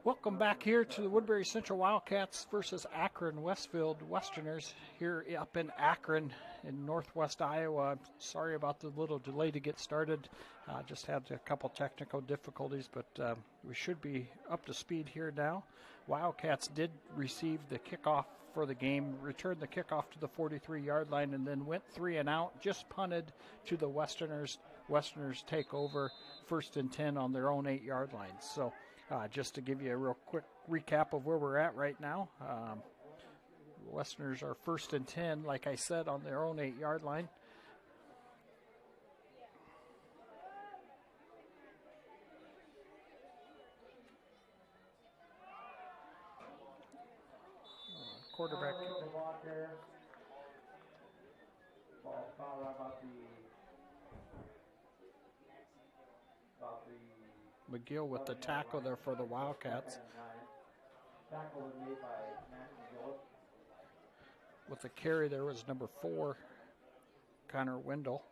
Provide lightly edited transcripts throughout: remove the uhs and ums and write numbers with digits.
Welcome back here to the Woodbury Central Wildcats versus Akron-Westfield Westerners here up in Akron in northwest Iowa. Sorry about the little delay to get started. Just had a couple technical difficulties, but we should be up to speed here now. Wildcats did receive the kickoff for the game, returned the kickoff to the 43-yard line, and then went 3 and out, just punted to the Westerners. Westerners take over 1st and 10 on their own 8-yard line. So just to give you a real quick recap of where we're at right now. Westerners are 1st and 10, like I said, on their own 8-yard line. Quarterback. McGill with the tackle there for the Wildcats. With the carry there was number 4, Connor Wendell.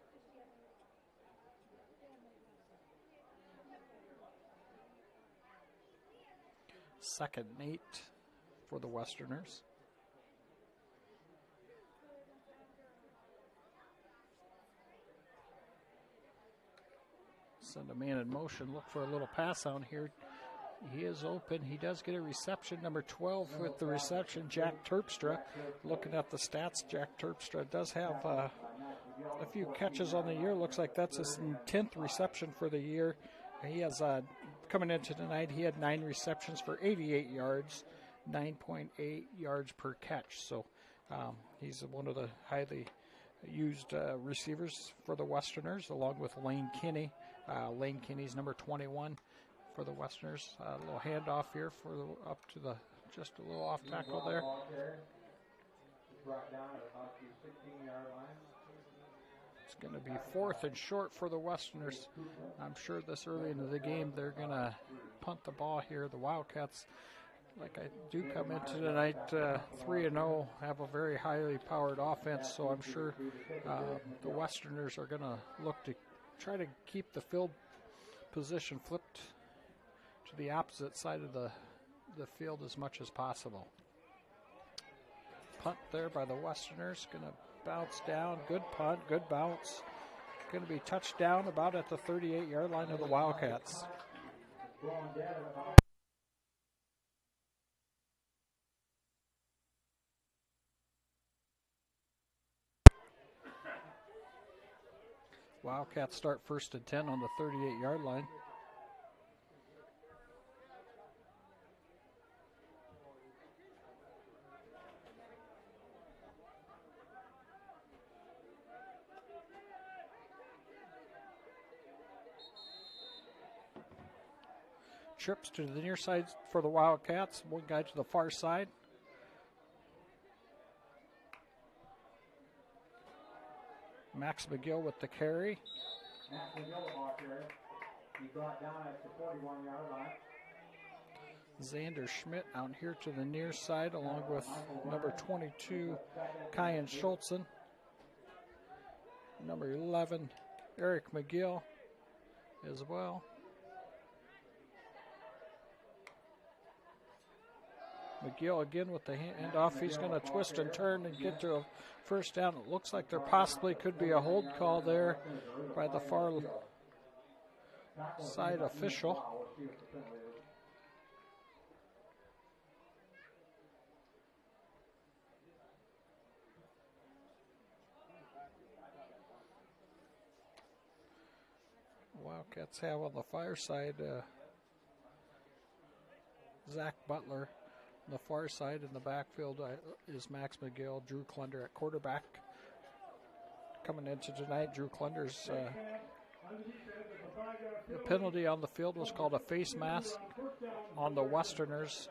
Second and 8 for the Westerners. Send a man in motion, look for a little pass on here. He is open. He does get a reception. Number 12 with the reception, Jack Terpstra. Looking at the stats, Jack Terpstra does have a few catches on the year. Looks like that's his 10th reception for the year. He has, coming into tonight, he had 9 receptions for 88 yards, 9.8 yards per catch. So he's one of the highly used receivers for the Westerners, along with Lane Kinney. Lane Kinney's number 21 for the Westerners. A little handoff here for up to the, just a little off tackle there. It's going to be 4th and short for the Westerners. I'm sure this early into the game they're going to punt the ball here. The Wildcats, like I do come into tonight 3-0, have a very highly powered offense, so I'm sure the Westerners are going to look to try to keep the field position flipped to the opposite side of the field as much as possible. Punt there by the Westerners, going to bounce down. Good punt, good bounce. Going to be touched down about at the 38-yard line of the Wildcats. Wildcats start 1st and 10 on the 38-yard line. Trips to the near side for the Wildcats. One guy to the far side. Max McGill with the carry. Max McGill he brought down at the 41-yard line. Xander Schmidt out here to the near side, along with number 22, Kyan Schultzen. Number 11, Eric McGill as well. McGill again with the handoff. He's going to twist and turn and get to a first down. It looks like there possibly could be a hold call there by the far side official. Wildcats have on the far side Zach Butler. On the far side in the backfield is Max McGill, Drew Klunder at quarterback. Coming into tonight, Drew Klunder's the penalty on the field was called a face mask on the Westerners.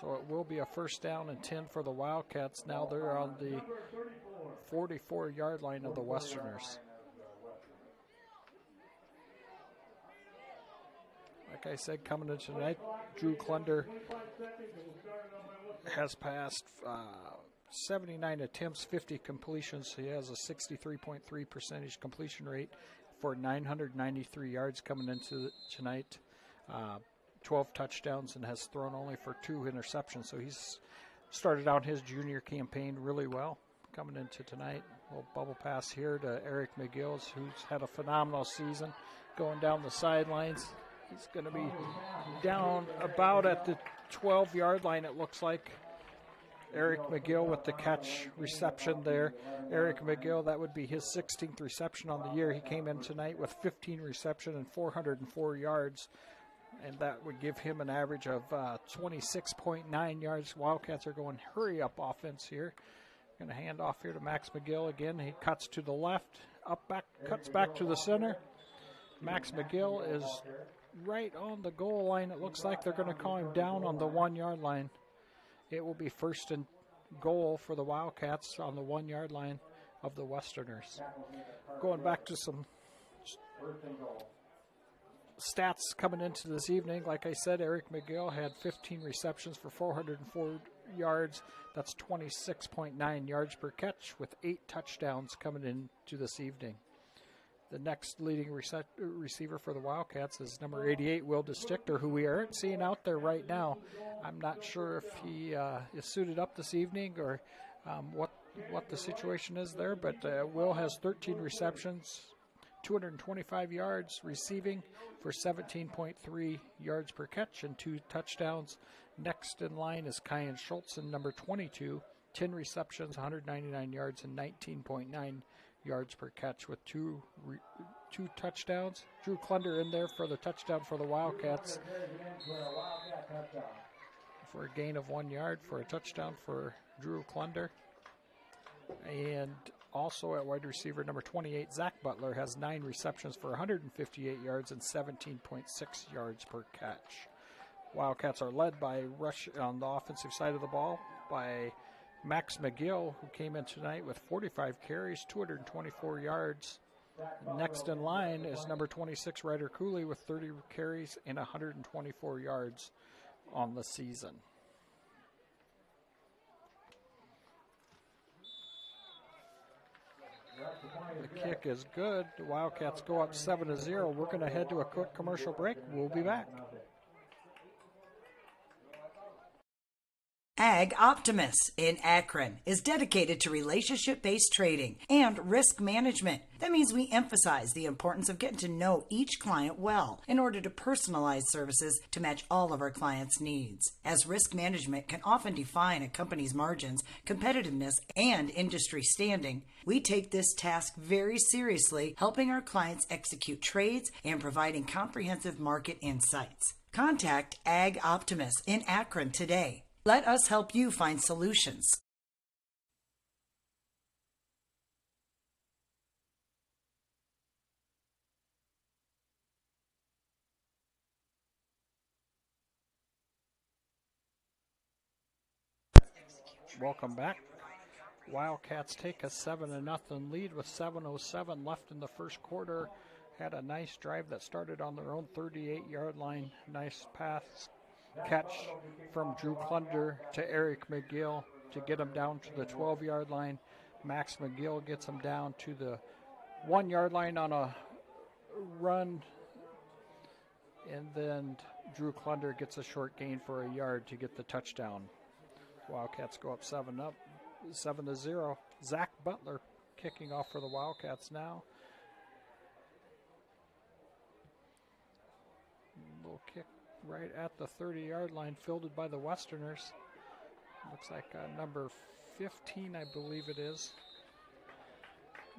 So it will be a 1st down and 10 for the Wildcats. Now they're on the 44-yard line of the Westerners. Like I said, coming in tonight, Drew Klunder has passed 79 attempts, 50 completions. He has a 63.3% completion rate, for 993 yards coming into tonight. 12 touchdowns and has thrown only for 2 interceptions. So he's started out his junior campaign really well coming into tonight. A little bubble pass here to Eric McGill, who's had a phenomenal season going down the sidelines. He's going to be down about at the 12-yard line, it looks like. Eric McGill with the catch reception there. Eric McGill, that would be his 16th reception on the year. He came in tonight with 15 reception and 404 yards, and that would give him an average of 26.9 yards. Wildcats are going hurry-up offense here. Going to hand off here to Max McGill again. He cuts to the left, cuts back to the center. Max McGill is right on the goal line. It looks like they're going to call him down on the 1-yard line. It will be first and goal for the Wildcats on the 1-yard line of the Westerners. Going back to some stats coming into this evening. Like I said, Eric McGill had 15 receptions for 404 yards. That's 26.9 yards per catch with 8 touchdowns coming into this evening. The next leading receiver for the Wildcats is number 88, Will DeStichter, who we aren't seeing out there right now. I'm not sure if he is suited up this evening or what the situation is there, but Will has 13 receptions, 225 yards receiving for 17.3 yards per catch and 2 touchdowns. Next in line is Kyan Schultzen, number 22, 10 receptions, 199 yards, and 19.9 yards per catch with 2 touchdowns. Drew Klunder in there for the touchdown for the Wildcats for a gain of 1 yard for a touchdown for Drew Klunder. And also at wide receiver, number 28, Zach Butler, has 9 receptions for 158 yards and 17.6 yards per catch. Wildcats are led by rush on the offensive side of the ball by Max McGill, who came in tonight with 45 carries, 224 yards. Next in line is number 26, Ryder Cooley, with 30 carries and 124 yards on the season. The kick is good. The Wildcats go up 7-0. We're going to head to a quick commercial break. We'll be back. Ag Optimus in Akron is dedicated to relationship-based trading and risk management. That means we emphasize the importance of getting to know each client well in order to personalize services to match all of our clients' needs. As risk management can often define a company's margins, competitiveness, and industry standing, we take this task very seriously, helping our clients execute trades and providing comprehensive market insights. Contact Ag Optimus in Akron today. Let us help you find solutions. Welcome back. Wildcats take a 7-0 lead with 7:07 left in the first quarter. Had a nice drive that started on their own 38-yard line. Nice pass catch from Drew Klunder to Eric McGill to get him down to the 12-yard line. Max McGill gets him down to the 1-yard line on a run, and then Drew Klunder gets a short gain for a yard to get the touchdown. Wildcats go up 7-0. Zach Butler kicking off for the Wildcats now. Little kick right at the 30-yard line, fielded by the Westerners. Looks like number 15, I believe it is.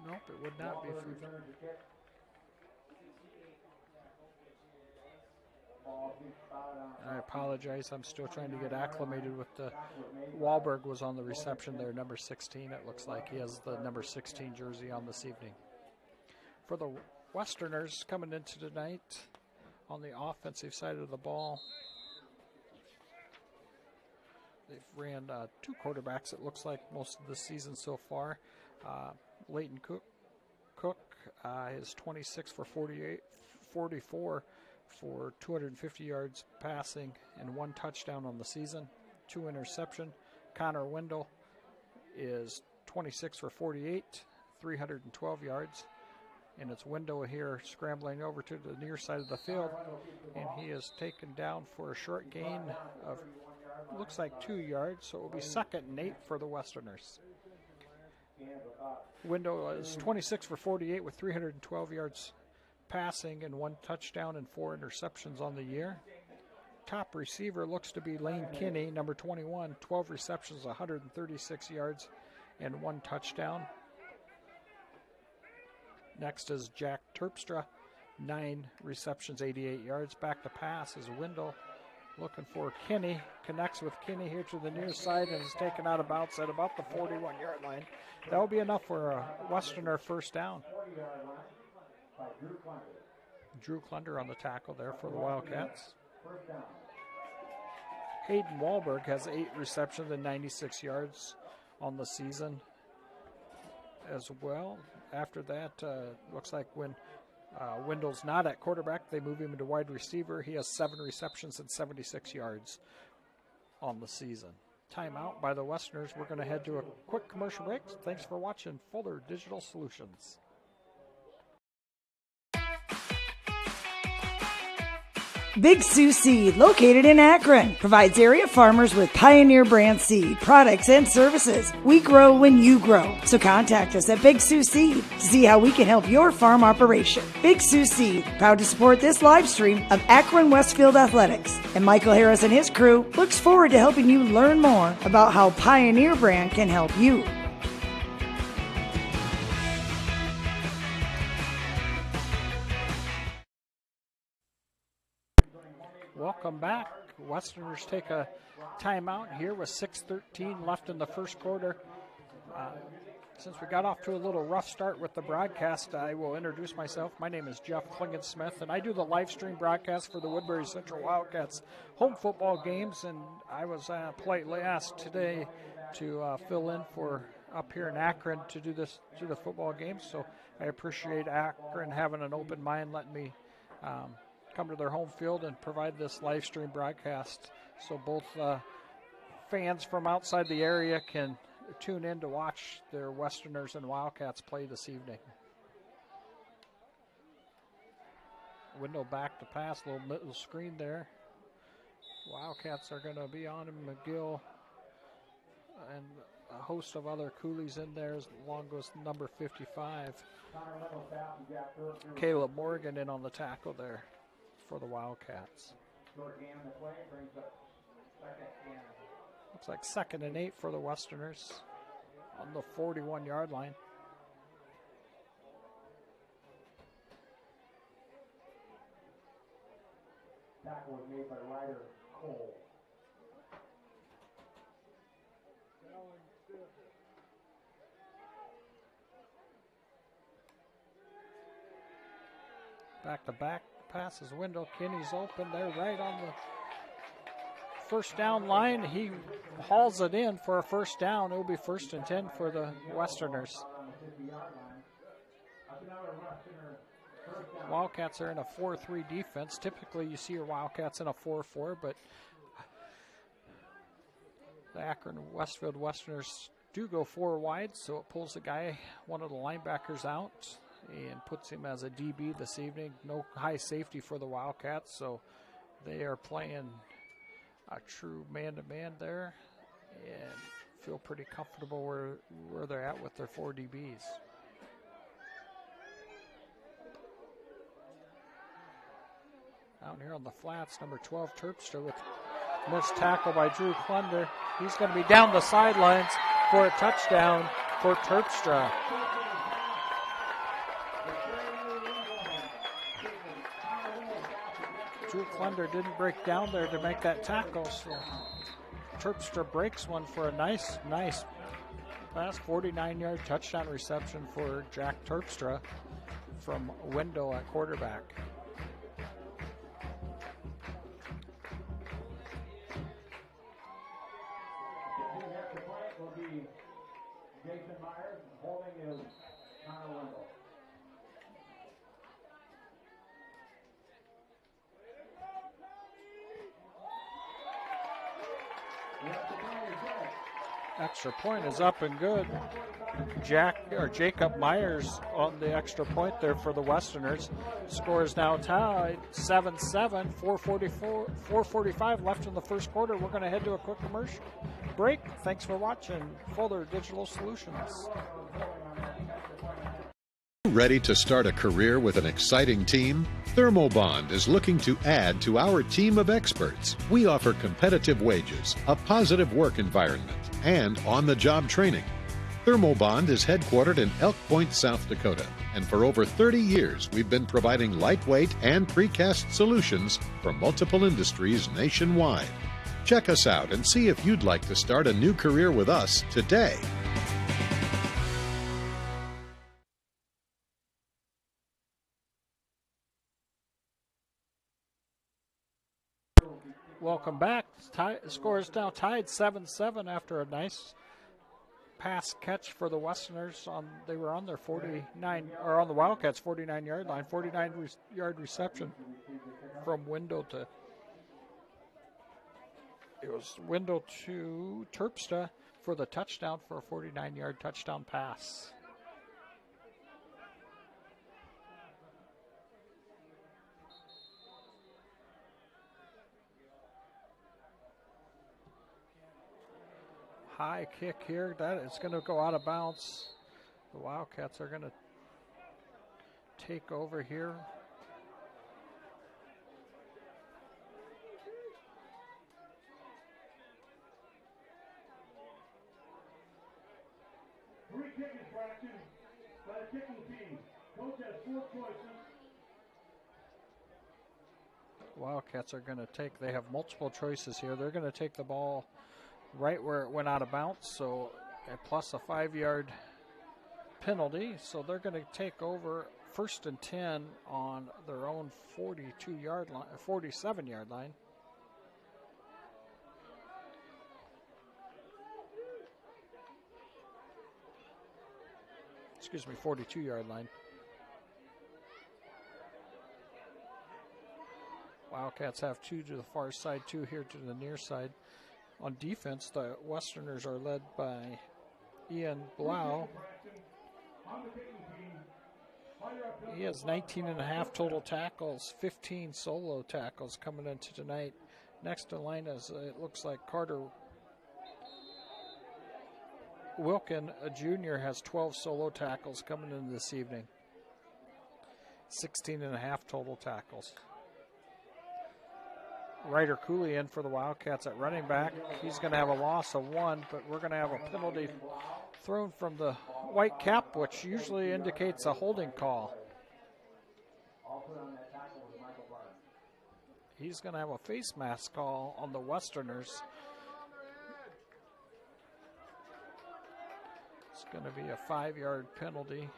Nope, it would not be. I apologize. I'm still trying to get acclimated with the Wahlberg was on the reception there, number 16. It looks like he has the number 16 jersey on this evening. For the Westerners coming into tonight, on the offensive side of the ball, they've ran 2 quarterbacks, it looks like, most of the season so far. Leighton Cook is 26 for 44 for 250 yards passing and 1 touchdown on the season, 2 interception. Connor Wendell is 26 for 48, 312 yards. And it's Window here scrambling over to the near side of the field. And he is taken down for a short gain of, looks like 2 yards. So it will be 2nd and 8 for the Westerners. Window is 26 for 48 with 312 yards passing and 1 touchdown and 4 interceptions on the year. Top receiver looks to be Lane Kinney, number 21, 12 receptions, 136 yards, and 1 touchdown. Next is Jack Terpstra, 9 receptions, 88 yards. Back to pass is Wendell, looking for Kinney, connects with Kinney here to the near side and is taken out of bounds at about the 41-yard line. That will be enough for a Westerner first down. Drew Klunder on the tackle there for the Wildcats. Hayden Wahlberg has 8 receptions and 96 yards on the season as well. After that, looks like when Wendell's not at quarterback, they move him into wide receiver. He has 7 receptions and 76 yards on the season. Timeout by the Westerners. We're going to head to a quick commercial break. Thanks for watching Fuller Digital Solutions. Big Sioux Seed, located in Akron, provides area farmers with Pioneer brand seed, products, and services. We grow when you grow. So contact us at Big Sioux Seed to see how we can help your farm operation. Big Sioux Seed, proud to support this live stream of Akron-Westfield Athletics. And Michael Harris and his crew looks forward to helping you learn more about how Pioneer brand can help you. Welcome back. Westerners take a timeout here with 6:13 left in the first quarter. Since we got off to a little rough start with the broadcast, I will introduce myself. My name is Jeff Klingensmith, and I do the live stream broadcast for the Woodbury Central Wildcats home football games. And I was politely asked today to fill in for up here in Akron to do the football games. So I appreciate Akron having an open mind, letting me come to their home field and provide this live stream broadcast so both fans from outside the area can tune in to watch their Westerners and Wildcats play this evening. Window back to pass, little screen there. Wildcats are going to be on him. McGill and a host of other Coolies in there, as long as number 55. Caleb Morgan in on the tackle there for the Wildcats. Looks like 2nd and 8 for the Westerners on the 41-yard line. Tackle was made by Ryder Cole. Back to back passes Window. Kinney's open there right on the first down line. He hauls it in for a first down. It will be 1st and 10 for the Westerners. Wildcats are in a 4-3 defense. Typically you see your Wildcats in a 4-4, but the Akron-Westfield Westerners do go 4 wide, so it pulls the guy, one of the linebackers, out and puts him as a DB this evening. No high safety for the Wildcats, so they are playing a true man-to-man there and feel pretty comfortable where they're at with their 4 DBs. Down here on the flats, number 12, Terpstra, with missed tackle by Drew Klunder. He's going to be down the sidelines for a touchdown for Terpstra. Drew Klunder didn't break down there to make that tackle, so Terpstra breaks one for a nice pass, 49-yard touchdown reception for Jack Terpstra from Window at quarterback. Jason Myers, holding is Connor Wendell. Extra point is up and good. Jacob Myers on the extra point there for the Westerners. Score is now tied 7-7, 4:45 left in the first quarter. We're going to head to a quick commercial break. Thanks for watching Fuller Digital Solutions. Ready to start a career with an exciting team? Thermobond is looking to add to our team of experts. We offer competitive wages, a positive work environment, and on-the-job training. Thermobond is headquartered in Elk Point, South Dakota, and for over 30 years we've been providing lightweight and precast solutions for multiple industries nationwide. Check us out and see if you'd like to start a new career with us today. Welcome back. Score is now tied 7-7 after a nice pass catch for the Westerners. They were on their 49, or on the Wildcats 49-yard line, 49-yard reception from window to. It was window to Terpstra for the touchdown for a 49-yard touchdown pass. High kick here. That is going to go out of bounds. The Wildcats are going to take over here. Free kick infraction by the kicking team. Coach has 4 choices. Wildcats are going to take, they have multiple choices here. They're going to take the ball right where it went out of bounds, so plus a 5-yard penalty. So they're going to take over 1st and 10 on their own 42-yard line, 47-yard line. Excuse me, 42-yard line. Wildcats have 2 to the far side, 2 here to the near side. On defense, the Westerners are led by Ian Blau. He has 19.5 total tackles, 15 solo tackles coming into tonight. Next in line is, it looks like Carter Wilkin, a junior, has 12 solo tackles coming in this evening. 16.5 total tackles. Ryder Cooley in for the Wildcats at running back. He's going to have a loss of 1, but we're going to have a penalty thrown from the white cap, which usually indicates a holding call. He's going to have a face mask call on the Westerners. It's going to be a 5-yard penalty.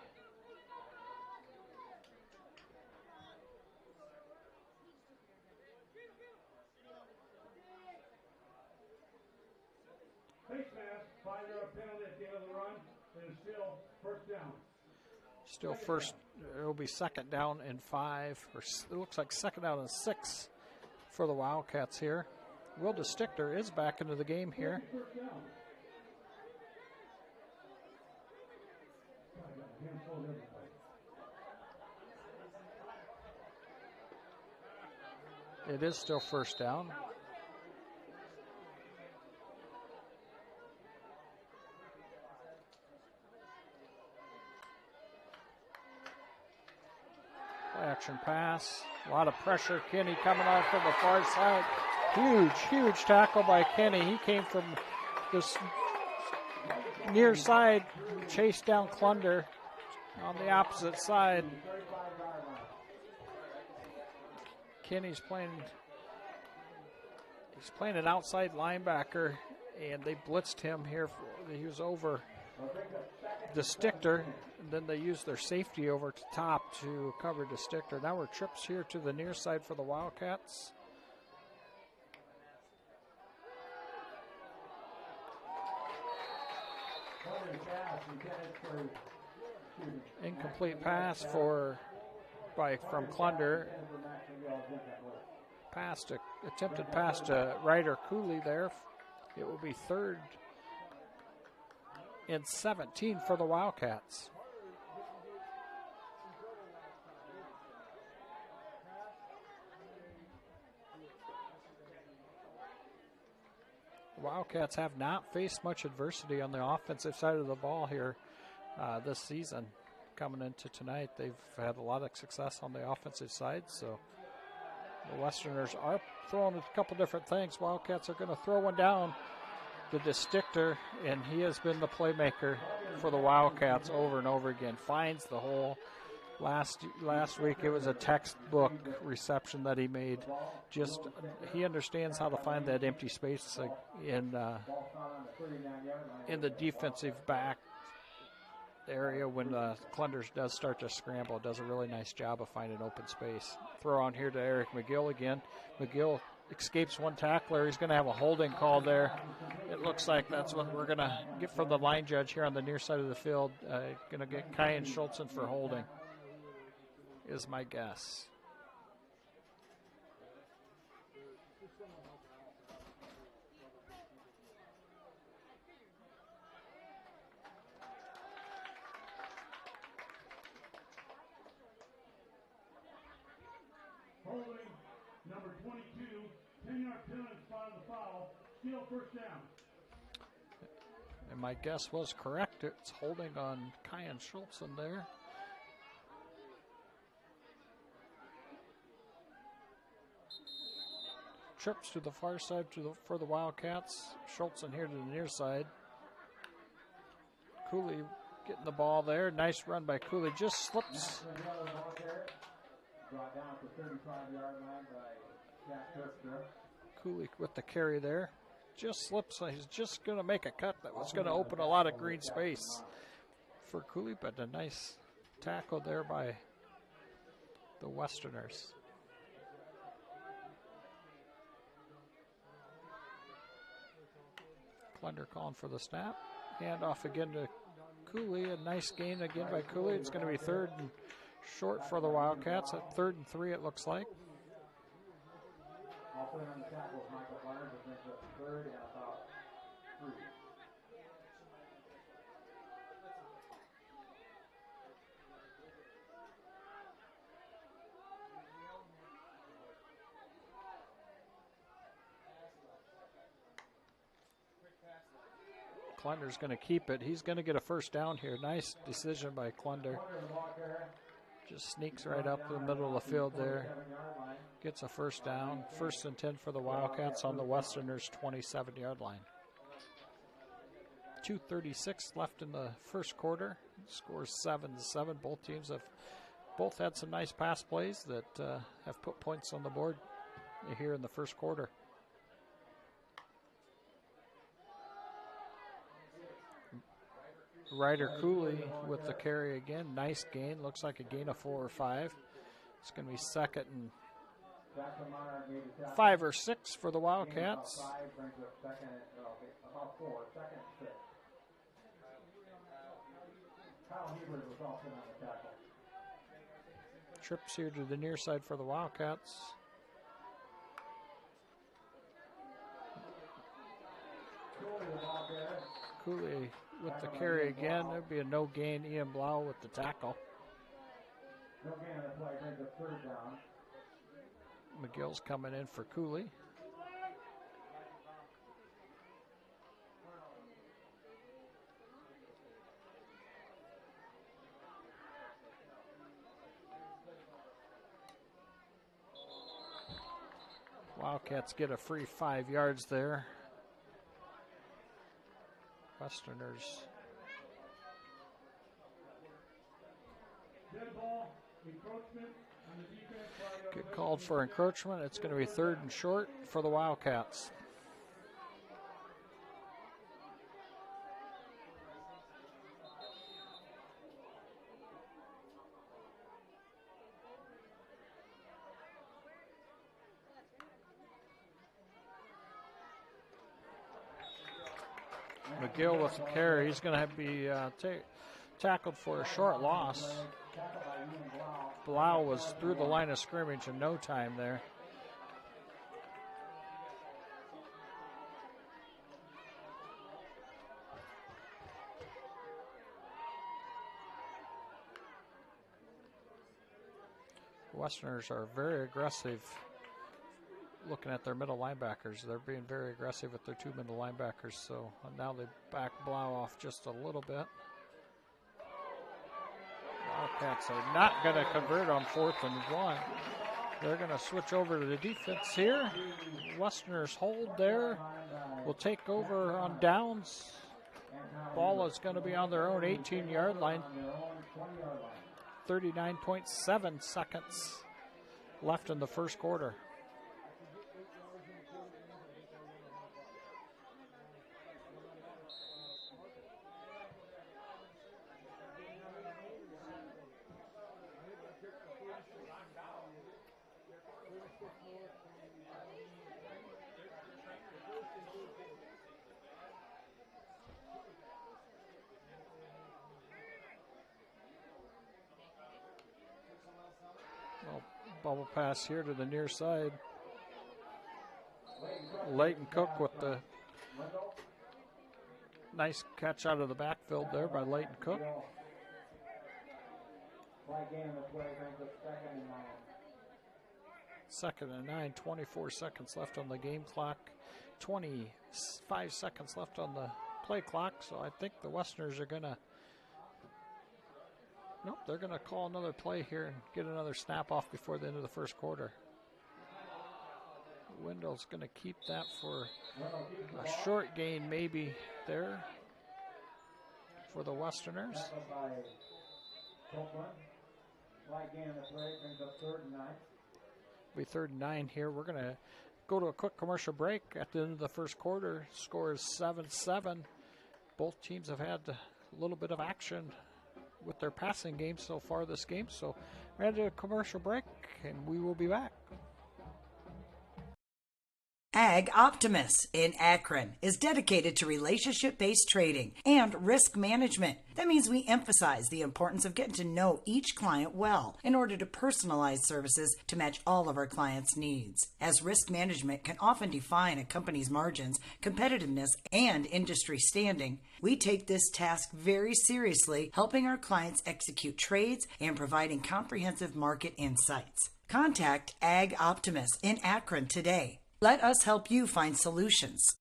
Still first, it'll be 2nd down and 5, or it looks like 2nd down and 6 for the Wildcats here. Will DeStichter is back into the game here. It is still 1st down. Action pass. A lot of pressure. Kenny coming off from the far side. Huge tackle by Kenny. He came from this near side, chased down Clunder on the opposite side. Kenny's playing an outside linebacker, and they blitzed him here. He was over DeStichter, and then they used their safety over to top to cover DeStichter. Now we're trips here to the near side for the Wildcats. Incomplete pass from Clunder. Attempted pass to Ryder Cooley there. It will be 3rd and 17 for the Wildcats. The Wildcats have not faced much adversity on the offensive side of the ball here this season. Coming into tonight, they've had a lot of success on the offensive side, so the Westerners are throwing a couple different things. Wildcats are going to throw one down to Distichter, and he has been the playmaker for the Wildcats over and over again. Finds the hole. Last week it was a textbook reception that he made. Just he understands how to find that empty space in the defensive back area when Klunders does start to scramble. Does a really nice job of finding open space. Throw on here to Eric McGill again. McGill escapes one tackler. He's going to have a holding call there. It looks like that's what we're going to get from the line judge here on the near side of the field. Going to get Kyan Schultzen for holding, is my guess. Holding number 22, 10-yard penalty spot of the foul, still first down. And my guess was correct. It's holding on Kyan Schultzen there. Trips to the far side for the Wildcats. Schultzen here to the near side. Cooley getting the ball there. Nice run by Cooley. Just slips. Brought down to 35-yard line by Jack Terpstra. Cooley with the carry there. Just slips. He's just going to make a cut that was going to open a lot of green space for Cooley, but a nice tackle there by the Westerners. Klunder calling for the snap. Hand off again to Cooley. A nice gain again by Cooley. It's going to be third and short for the Wildcats. At 3rd and 3, it looks like. Also on the tackle is Michael Barnes, who brings up 3rd and about 3. Klunder's going to keep it. He's going to get a first down here. Nice decision by Klunder. Just sneaks right up the middle of the field there. Gets a first down. 1st and 10 for the Wildcats on the Westerners' 27-yard line. 2:36 left in the first quarter. Scores 7-7. Both teams have had some nice pass plays that have put points on the board here in the first quarter. Ryder Cooley with the carry again. Nice gain. Looks like a gain of 4 or 5. It's going to be 2nd and 5 or 6 for the Wildcats. Trips here to the near side for the Wildcats. Cooley with the carry again. There'd be a no gain. Ian Blau with the tackle. No gain on the play, brings up 3rd down. McGill's coming in for Cooley. Wildcats get a free 5 yards there. Westerners. Get called for encroachment. It's going to be 3rd and short for the Wildcats. McGill with the carry. He's going to be tackled for a short loss. Blau was through the line of scrimmage in no time there. Westerners are very aggressive looking at their middle linebackers. They're being very aggressive with their two middle linebackers, so now they back Blau off just a little bit. Wildcats are not going to convert on 4th and 1. They're going to switch over to the defense here. Westerners hold there. Will take over on downs. Ball is going to be on their own 18-yard line. 39.7 seconds left in the first quarter. Bubble pass here to the near side. Leighton Cook with the nice catch out of the backfield there by Leighton Cook. Second and 9, 24 seconds left on the game clock. 25 seconds left on the play clock, so I think the Westerners are going to Nope, they're going to call another play here and get another snap off before the end of the first quarter. Wendell's going to keep that for a short gain maybe there for the Westerners. Be 3rd and 9 here. We're going to go to a quick commercial break at the end of the first quarter. Score is 7-7. Both teams have had a little bit of action with their passing game so far this game. So we're going to do a commercial break, and we will be back. Ag Optimus in Akron is dedicated to relationship-based trading and risk management. That means we emphasize the importance of getting to know each client well in order to personalize services to match all of our clients' needs. As risk management can often define a company's margins, competitiveness, and industry standing, we take this task very seriously, helping our clients execute trades and providing comprehensive market insights. Contact Ag Optimus in Akron today. Let us help you find solutions.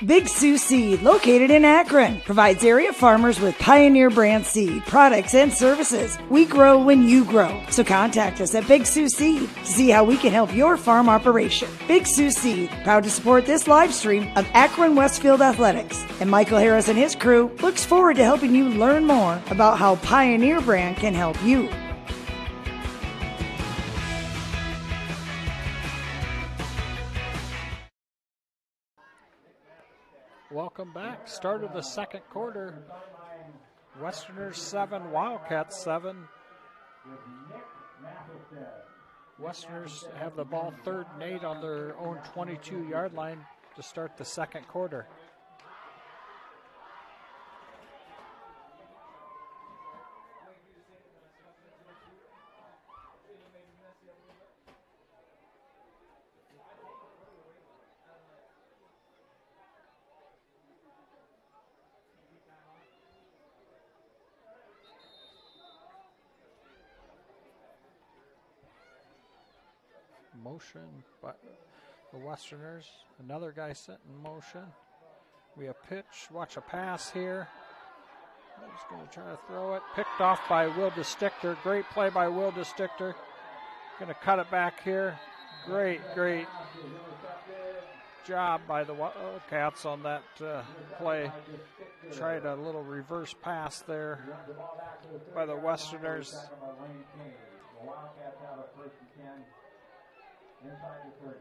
Big Sioux Seed, located in Akron, provides area farmers with Pioneer brand seed, products, and services. We grow when you grow. So contact us at Big Sioux Seed to see how we can help your farm operation. Big Sioux Seed, proud to support this live stream of Akron-Westfield Athletics. And Michael Harris and his crew looks forward to helping you learn more about how Pioneer brand can help you. Welcome back. Start of the second quarter. Westerners 7, Wildcats 7. Westerners have the ball 3rd and 8 on their own 22-yard line to start the second quarter. Motion by the Westerners. Another guy set in motion. We have pitch. Watch a pass here. He's going to try to throw it. Picked off by Will DeStichter. Great play by Will DeStichter. Going to cut it back here. Great job by the Wildcats on that play. Tried a little reverse pass there by the Westerners. Inside the 30.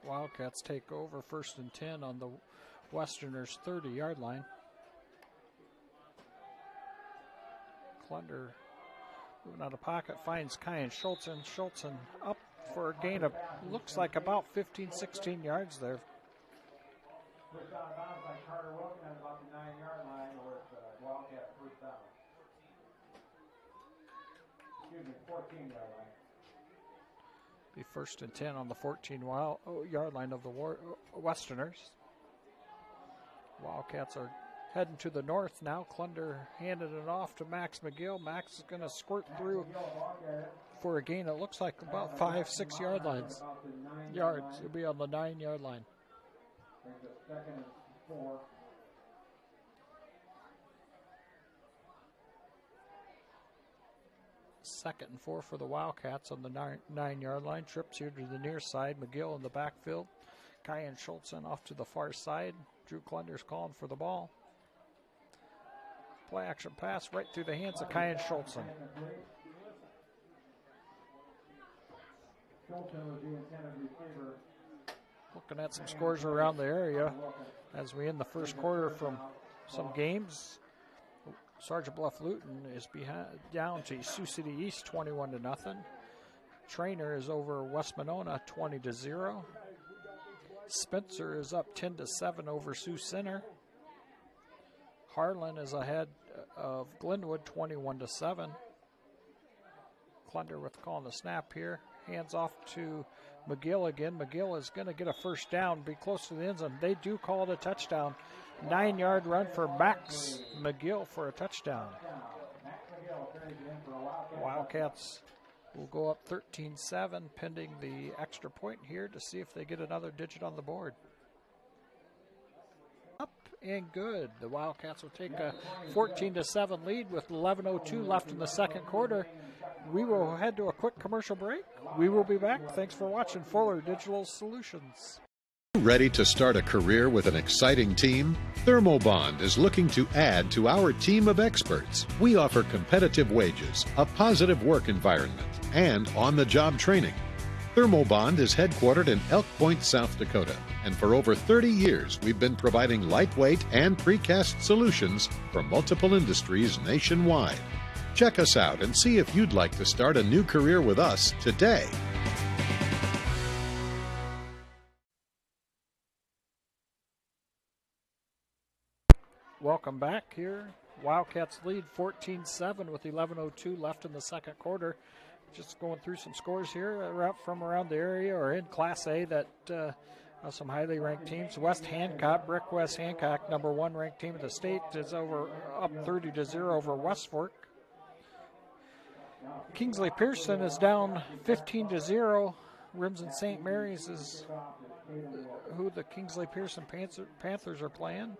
Wildcats take over 1st and 10 on the Westerners' 30-yard line. Klunder moving out of pocket, finds Kyan Schultzen. Schultzen up for a gain of, looks like about 15, 16 yards there. Pushed out of bounds by Carter Wilson at about the 9-yard line, or it's Wildcat first down. Be 1st and 10 on the 14-yard line of the Westerners. Wildcats are heading to the north now. Clunder handed it off to Max McGill. Max is going to squirt through for a gain. It looks like about 5-6 yards. It'll be on the 9-yard line. Second and 4 for the Wildcats on the 9-yard line. Trips here to the near side. McGill in the backfield. Kyan Schultzen off to the far side. Drew Klunder's calling for the ball. Play action pass right through the hands of Kyan Schultzen. Looking at some scores around the area as we end the first quarter from some games. Sergeant Bluff Luton is down to Sioux City East 21-0. Trainer is over West Monona 20-0. Spencer is up 10-7 over Sioux Center. Harlan is ahead of Glenwood 21-7. Clunder with calling the snap here. Hands off to McGill again. McGill is going to get a first down, be close to the end zone. They do call it a touchdown. 9-yard run for Max McGill for a touchdown. Wildcats will go up 13-7, pending the extra point here to see if they get another digit on the board. Up and good. The Wildcats will take a 14-7 lead with 11:02 left in the second quarter. We will head to a quick commercial break. We will be back. Thanks for watching Fuller Digital Solutions. Ready to start a career with an exciting team? Thermobond is looking to add to our team of experts. We offer competitive wages, a positive work environment, and on-the-job training. Thermobond is headquartered in Elk Point, South Dakota, and for over 30 years we've been providing lightweight and precast solutions for multiple industries nationwide. Check us out and see if you'd like to start a new career with us today. Welcome back here. Wildcats lead 14-7 with 11:02 left in the second quarter. Just going through some scores here from around the area or in Class A that some highly ranked teams. West Hancock, Brick West Hancock, number 1 ranked team of the state, is up 30-0 over West Fork. Kingsley Pearson is down 15-0. Remsen St. Mary's is who the Kingsley Pearson Panthers are playing.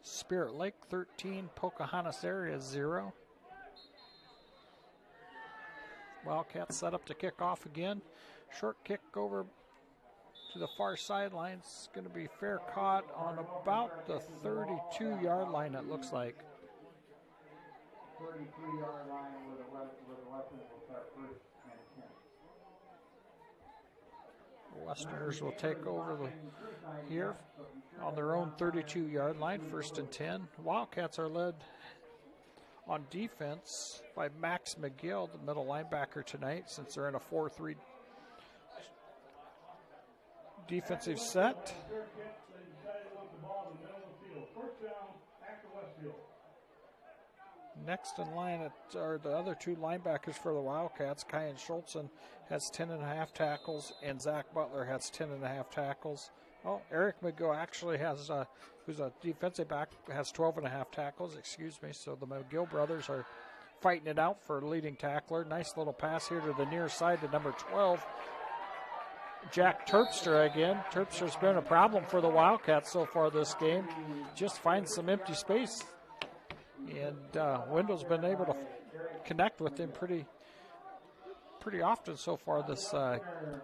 Spirit Lake 13, Pocahontas area 0. Wildcats set up to kick off again. Short kick over to the far sideline. It's going to be fair caught on about the 32-yard line, it looks like. 33-yard line with a weapon will start first and 10. Westerners will take over here on their own 32-yard line, 1st and 10. Wildcats are led on defense by Max McGill, the middle linebacker tonight, since they're in a 4-3 defensive set. Next in line are the other 2 linebackers for the Wildcats. Kyan Schultzen has 10.5 tackles, and Zach Butler has 10.5 tackles. Oh, Eric McGill actually has, who's a defensive back, has 12.5 tackles, So the McGill brothers are fighting it out for leading tackler. Nice little pass here to the near side to number 12, Jack Terpstra again. Terpstra's been a problem for the Wildcats so far this game. Just finds some empty space. And Wendell's been able to connect with him pretty often so far this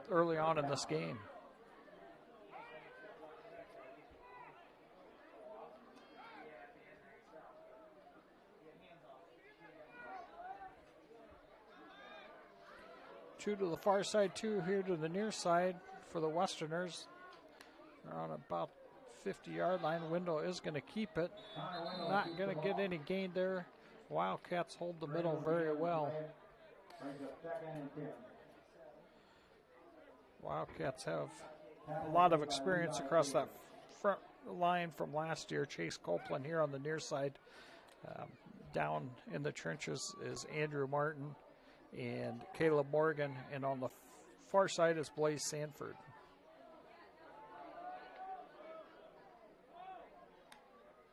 early on in this game. Two to the far side, 2 here to the near side for the Westerners. They're on about 50-yard line. Wendell is going to keep it. Not going to get any gain there. Wildcats hold the middle very well. Wildcats have a lot of experience across that front line from last year. Chase Copeland here on the near side. Down in the trenches is Andrew Martin and Caleb Morgan, and on the far side is Blaze Sanford.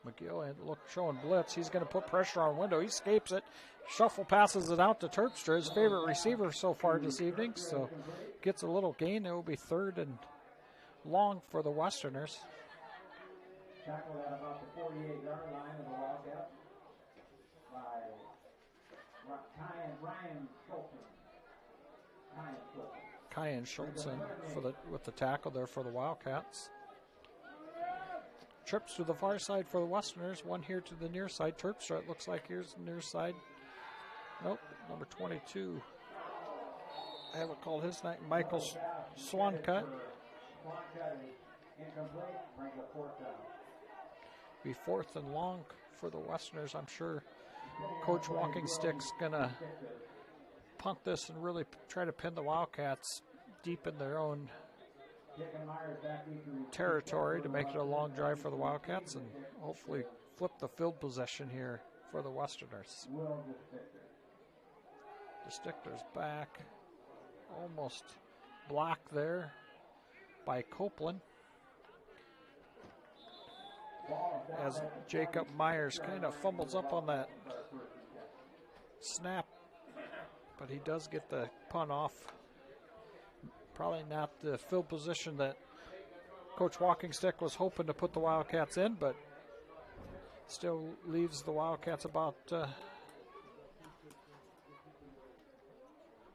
McGill and look showing blitz. He's going to put pressure on Window. He escapes it. Shuffle passes it out to Terpstra, his favorite receiver so far this evening. So gets a little gain. It will be 3rd and long for the Westerners. Tackled at about the 48-yard line of the Wildcats by Ryan Schultzen. Kyan Schultzen with the tackle there for the Wildcats. Trips to the far side for the Westerners. One here to the near side. Terpstra, it looks like here's the near side. Nope, number 22. I haven't called his name. Michael Swancut. Be 4th and long for the Westerners. I'm sure Coach Walking Stick's going to punt this and really try to pin the Wildcats deep in their own territory to make it a long drive for the Wildcats and hopefully flip the field possession here for the Westerners. DeStichter's back, almost blocked there by Copeland as Jacob Myers kind of fumbles up on that snap, but he does get the punt off. Probably not the field position that Coach Walking Stick was hoping to put the Wildcats in, but still leaves the Wildcats about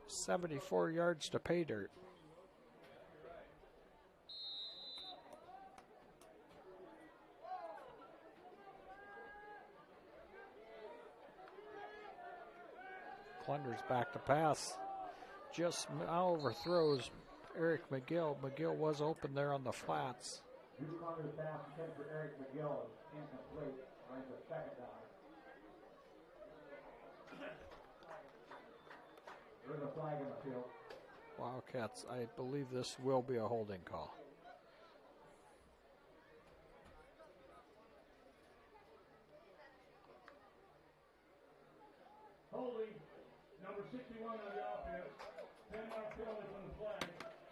74 yards to pay dirt. Klunder's back to pass. Just now overthrows Eric McGill. McGill was open there on the flats. Klunder's pass attempt for Eric McGill is incomplete. Right to 2nd down. There's a flag in the field. Wildcats, I believe this will be a holding call. Holding, number 61 on the offense. 10-yard penalty from the flag.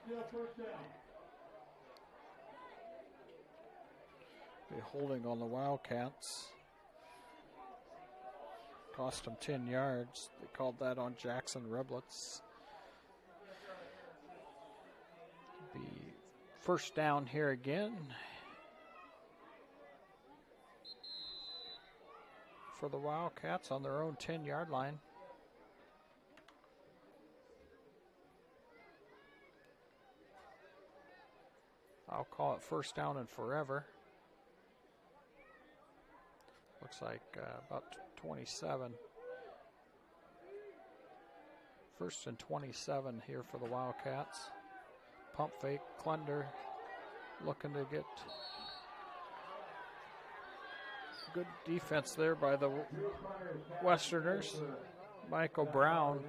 Still 1st down. Be holding on the Wildcats. Cost them 10 yards. They called that on Jackson Reblitz. Be 1st down here again for the Wildcats on their own 10-yard line. I'll call it 1st down and forever. Looks like about 27. 1st and 27 here for the Wildcats. Pump fake, Klunder looking to get good defense there by the Westerners. Michael Brown.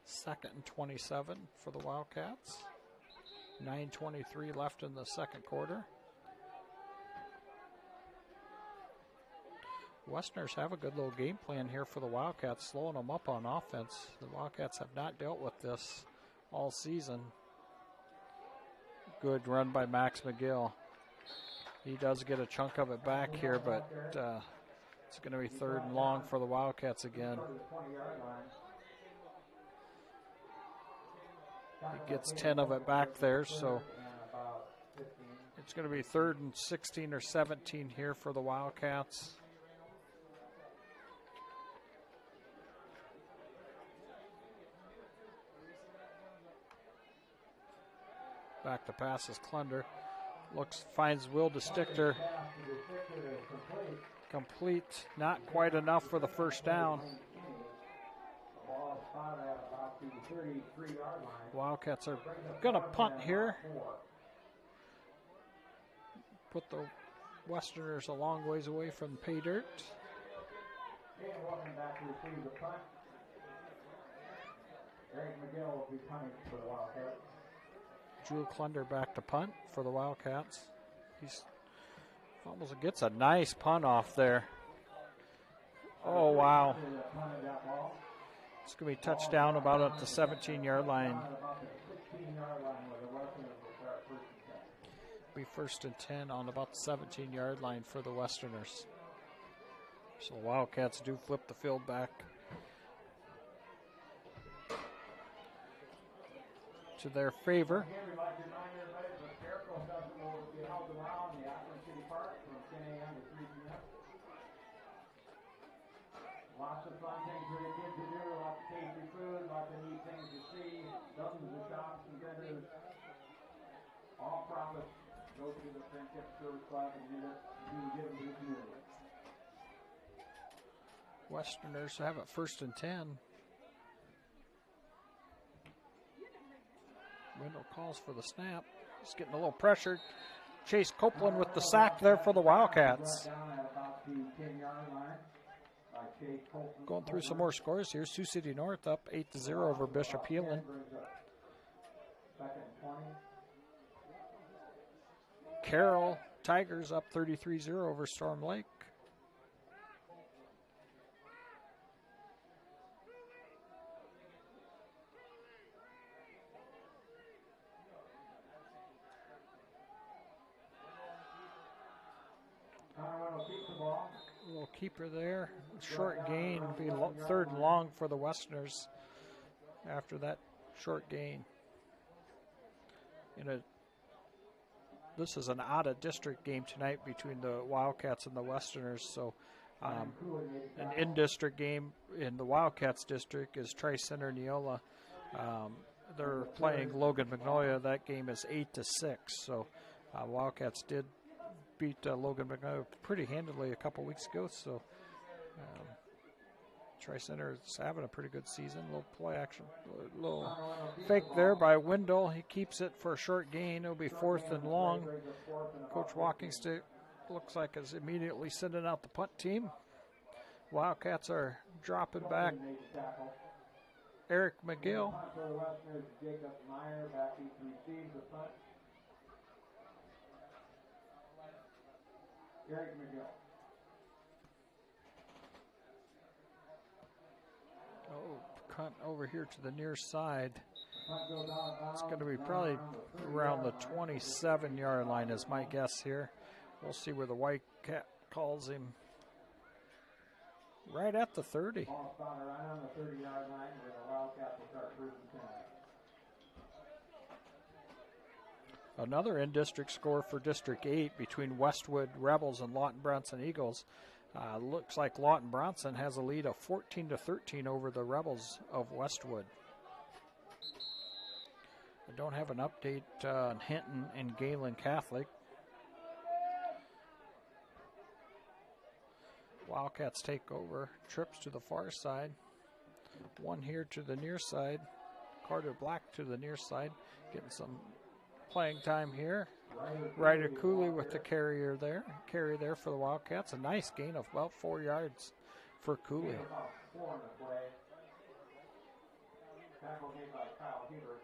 Second and 27 for the Wildcats. 9:23 left in the 2nd quarter. Westerners have a good little game plan here for the Wildcats, slowing them up on offense. The Wildcats have not dealt with this all season. Good run by Max McGill. He does get a chunk of it back here, but it's going to be 3rd and long for the Wildcats again. He gets 10 of it back there, so it's going to be 3rd and 16 or 17 here for the Wildcats. Back to pass is Klunder. Finds Will DeStichter. Complete, not quite enough for the 1st down. Wildcats are going to punt here. Put the Westerners a long ways away from pay dirt. And welcome back to receive the punt. Eric McGill will be punting for the Wildcats. Drew Klunder back to punt for the Wildcats. He's almost gets a nice punt off there. Oh, wow. It's going to be touchdown about at the 17-yard line. Be 1st and 10 on about the 17-yard line for the Westerners. So the Wildcats do flip the field back to their favor. Lots of fun things for the kids to do, lots of tasty food, lots of neat things to see, dozens of shops and vendors. All profits go to the Friendship Service Club and give them to the community. Westerners have it 1st and 10. Wendell calls for the snap. He's getting a little pressured. Chase Copeland with the sack there for the Wildcats. Going through some more scores here. Sioux City North up 8-0 over Bishop Heelan. Carroll Tigers up 33-0 over Storm Lake. Little keeper there. Short gain. Be 3rd and long for the Westerners after that short gain. This is an out-of-district game tonight between the Wildcats and the Westerners. So an in-district game in the Wildcats district is Tri-Center Neola. They're playing Logan Magnolia. That game is 8-6. So Wildcats did beat Logan Magnolia pretty handily a couple weeks ago. So Tri-Center is having a pretty good season. Little play action, little fake there by Wendell. He keeps it for a short gain. It'll be 4th and long. Coach Walkingstick looks like is immediately sending out the punt team. Wildcats are dropping back. Eric McGill. Eric McGill. Oh, cut over here to the near side. It's going to be probably around the 27-yard line is my guess here. We'll see where the White Cat calls him. Right at the 30. Ball spotted right on the 30-yard line where the Wildcats will start 1st and 10. Another in-district score for District 8 between Westwood Rebels and Lawton Bronson Eagles. Looks like Lawton Bronson has a lead of 14-13 over the Rebels of Westwood. I don't have an update on Hinton and Galen Catholic. Wildcats take over. Trips to the far side. One here to the near side. Carter Black to the near side. Getting some playing time here. Ryder Cooley with the carry there for the Wildcats. A nice gain of about 4 yards for Cooley. Tackle made by Kyle Hebert.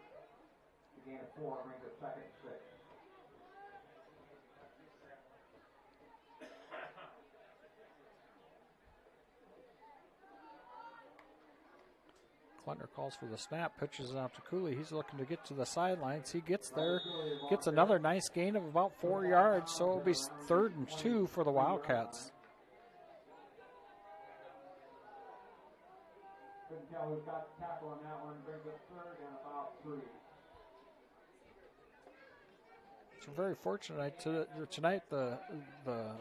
The gain of 4 brings it 2nd and 6. Clunter calls for the snap, pitches it out to Cooley. He's looking to get to the sidelines. He gets there, gets another nice gain of about 4 yards, so it'll be 3rd and 2 for the Wildcats. Couldn't tell who's got the tackle on that one. Brings it 3rd and about 3. So very fortunate tonight. The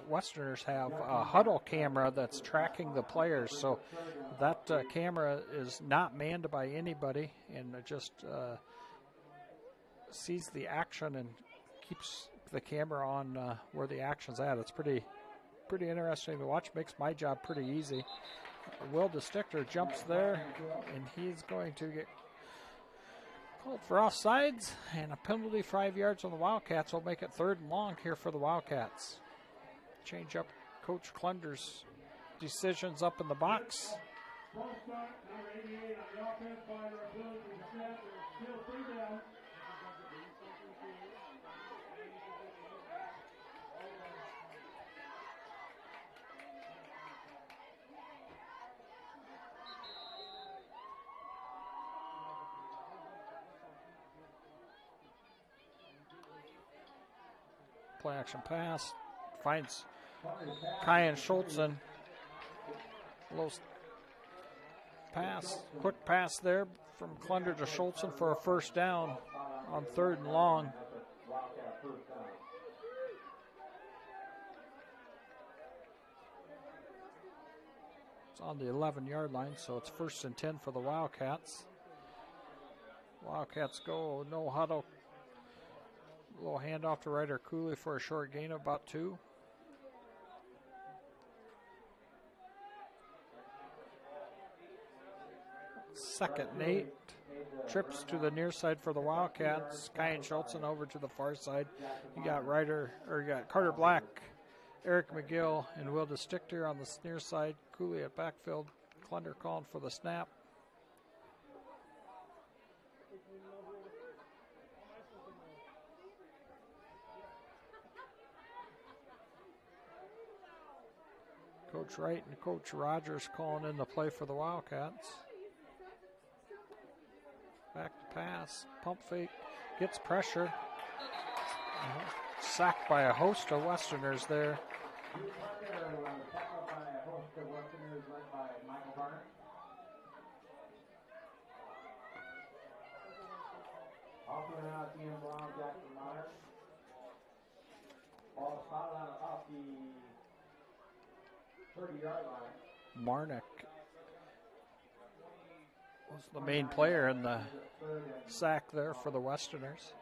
Westerners have a huddle camera that's tracking the players, so that camera is not manned by anybody, and it just sees the action and keeps the camera on where the action's at. It's pretty interesting to watch. Makes my job pretty easy. Will DeStichter jumps there, and he's going to get called for offsides, and a penalty 5 yards on the Wildcats will make it 3rd and long here for the Wildcats. change up Coach Klunder's decisions up in the box. False start, number 88 on the offense, fighter ability to snap, still 3 down. Play action pass. Finds Kyan Schultzen. Low pass. Quick pass there from Klunder to Schultzen for a first down on 3rd and long. It's on the 11-yard line, so it's 1st and 10 for the Wildcats. Wildcats go no huddle. Little handoff to Ryder Cooley for a short gain of about 2. Second and 8. Trips to the near side for the Wildcats. Kyan Schultzen over to the far side. You got Carter Black, Eric McGill, and Will DeStichter on the near side. Cooley at backfield. Klunder calling for the snap. Coach Wright and Coach Rogers calling in the play for the Wildcats. Back to pass, pump fake, gets pressure. Sacked by a host of Westerners there. Marnick was the main player in the sack there for the Westerners.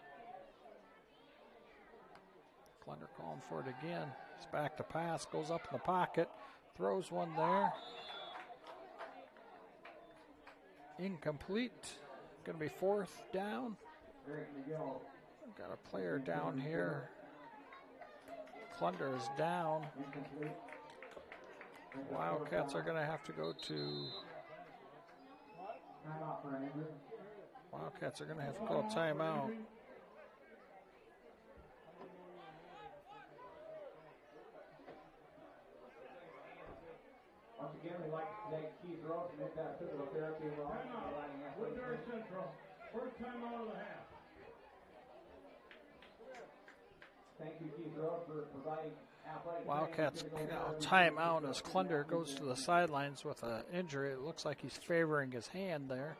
Klunder calling for it again. It's back to pass, goes up in the pocket, throws one there. Incomplete. Going to be 4th down. Got a player down here. Klunder is down. Wildcats are going to have to go to. Wildcats are going to have to call timeout. Once again, we'd like to thank Keith Rose and that physical therapy. Woodbury Central, first timeout of the half. Thank you, Keith Rose, for providing athletic. Wildcats timeout as Klunder goes to the sidelines with an injury. It looks like he's favoring his hand there.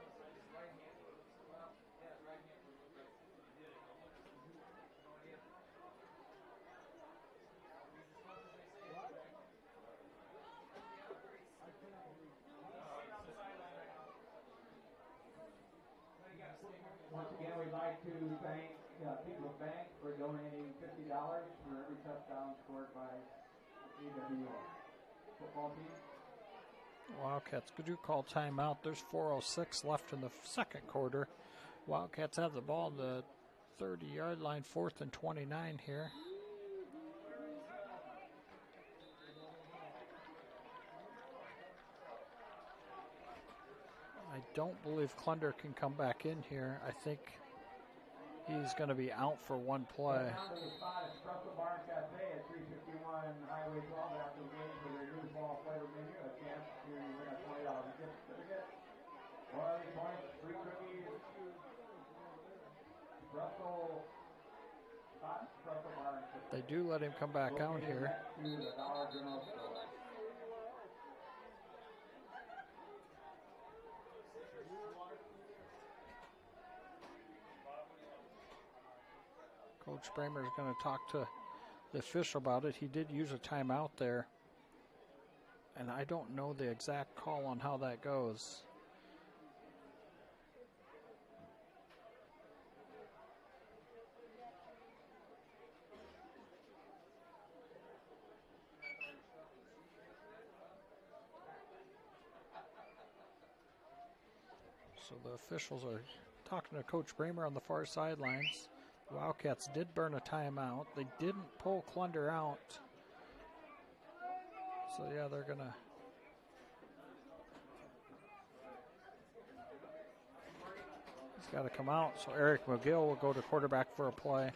Once again, we'd like to thank People's Bank for donating $50 for every touchdown scored by the football team. Wildcats do call timeout. There's 4:06 left in the second quarter. Wildcats have the ball on the 30-yard line, 4th and 29 here. I don't believe Klunder can come back in here. I think he's going to be out for one play. They do let him come back out here. Coach Bramer is going to talk to the official about it. He did use a timeout there, and I don't know the exact call on how that goes. So the officials are talking to Coach Bramer on the far sidelines. The Wildcats did burn a timeout. They didn't pull Klunder out. So, yeah, they're going to. He's got to come out. So, Eric McGill will go to quarterback for a play.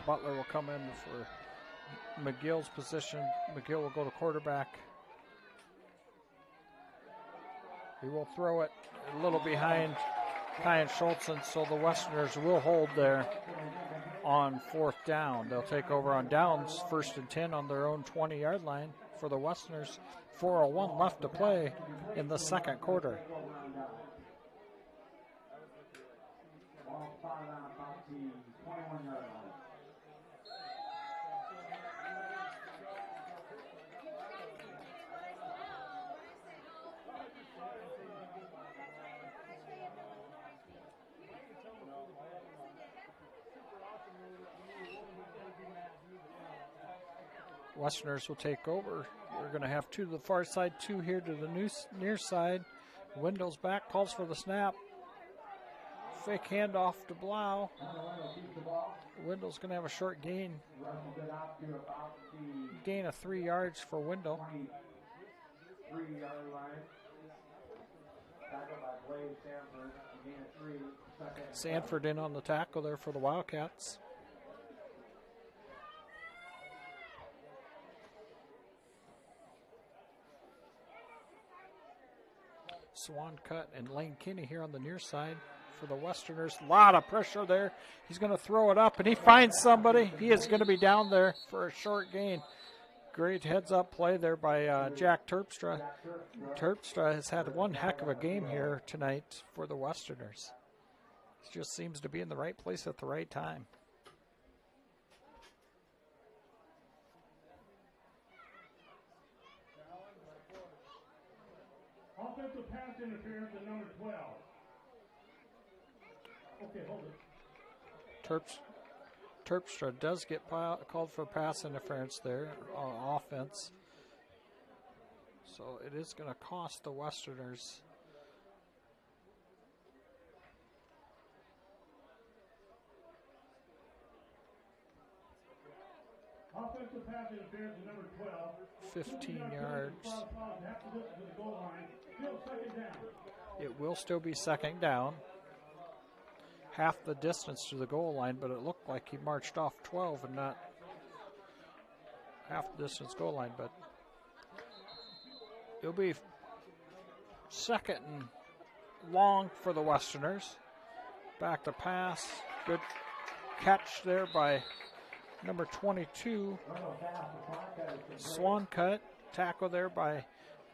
Butler will come in for McGill's position. McGill will go to quarterback. He will throw it a little behind Kyan Schultzen, so the Westerners will hold there on 4th down. They'll take over on downs, 1st and 10 on their own 20-yard line for the Westerners. 4:01 left to play in the second quarter. Westerners will take over. We're going to have two to the far side, two here to the near side. Windows back, calls for the snap. Fake handoff to Blau. Window's going to have a short gain. Gain of 3 yards for Window. Sanford in on the tackle there for the Wildcats. Swan Cut and Lane Kinney here on the near side for the Westerners. A lot of pressure there. He's going to throw it up, and he finds somebody. He is going to be down there for a short gain. Great heads-up play there by Jack Terpstra. Terpstra has had one heck of a game here tonight for the Westerners. He just seems to be in the right place at the right time. Offensive pass interference at number 12. Okay, hold it. Terpstra does get called for pass interference there on offense. So it is going to cost the Westerners. Offensive pass interference at number 12. 15 yards. It will still be second down. Half the distance to the goal line, but it looked like he marched off 12 and not half the distance goal line, but it'll be second and long for the Westerners. Back to pass. Good catch there by number 22, Swan Cut. Tackle there by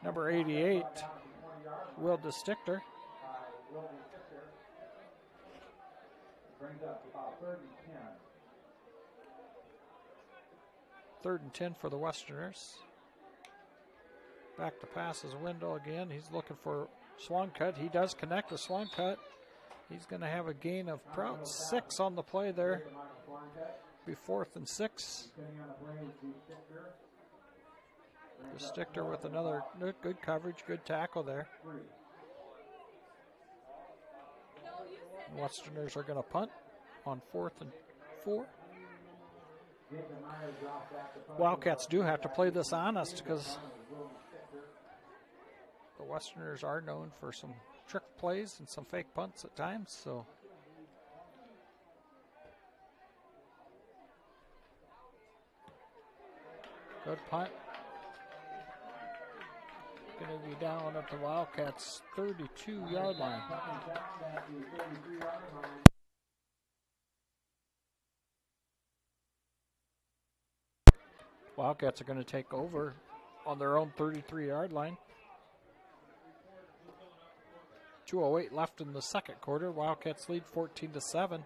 number 88, Will DeStichter. Brings up about 3rd and 10. 3rd and 10 for the Westerners. Back to pass is Window again. He's looking for Swan Cut. He does connect with Swan Cut. He's going to have a gain of probably 6 on the play there. Be 4th and 6. DeStichter with another good coverage, good tackle there. Westerners are going to punt on 4th and 4. Wildcats do have to play this honest because the Westerners are known for some trick plays and some fake punts at times. So good punt. Going to be down at the Wildcats' 32-yard line. Wildcats are going to take over on their own 33-yard line. 2:08 left in the second quarter. Wildcats lead 14-7.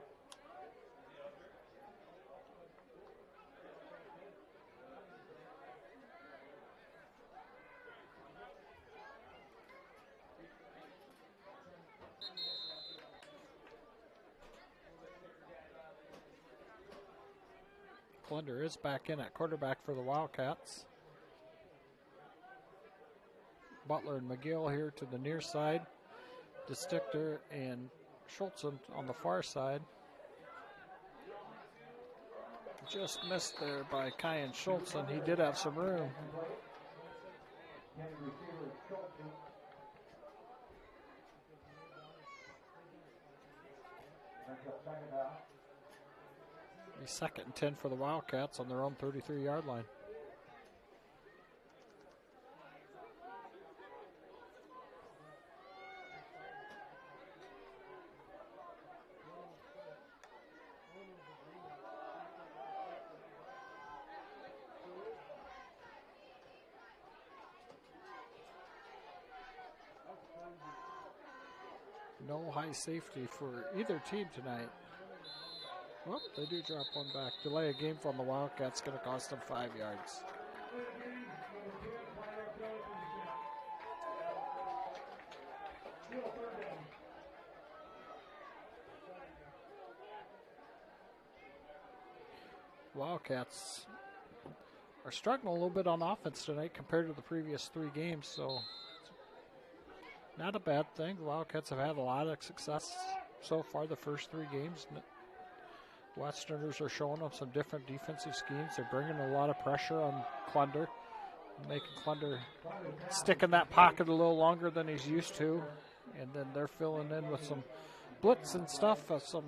Clunder is back in at quarterback for the Wildcats. Butler and McGill here to the near side. DeStichter and Schultzen on the far side. Just missed there by Kyan Schultzen. He did have some room. Be 2nd and 10 for the Wildcats on their own 33-yard line. No high safety for either team tonight. Well, they do drop one back. Delay a game from the Wildcats going to cost them 5 yards. Wildcats are struggling a little bit on offense tonight compared to the previous 3 games, so not a bad thing. The Wildcats have had a lot of success so far the first 3 games. Westerners are showing them some different defensive schemes. They're bringing a lot of pressure on Klunder, making Klunder stick in that pocket a little longer than he's used to. And then they're filling in with some blitz and stuff, some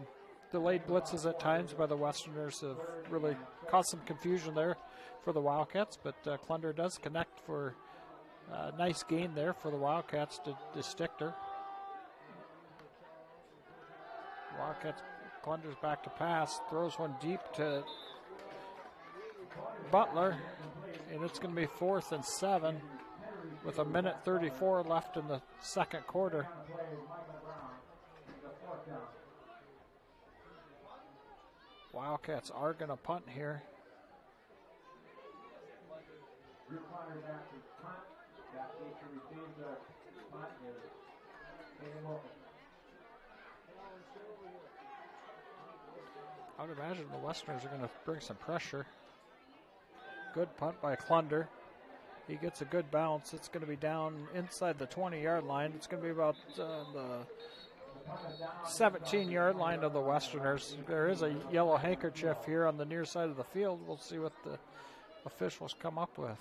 delayed blitzes at times by the Westerners have really caused some confusion there for the Wildcats. But Klunder does connect for a nice gain there for the Wildcats to Stichter. Wildcats, Klunder's back to pass, throws one deep to Butler, and it's going to be 4th and 7 with 1:34 left in the second quarter. Wildcats are going to punt here. I would imagine the Westerners are going to bring some pressure. Good punt by Klunder. He gets a good bounce. It's going to be down inside the 20-yard line. It's going to be about the 17-yard line of the Westerners. There is a yellow handkerchief here on the near side of the field. We'll see what the officials come up with.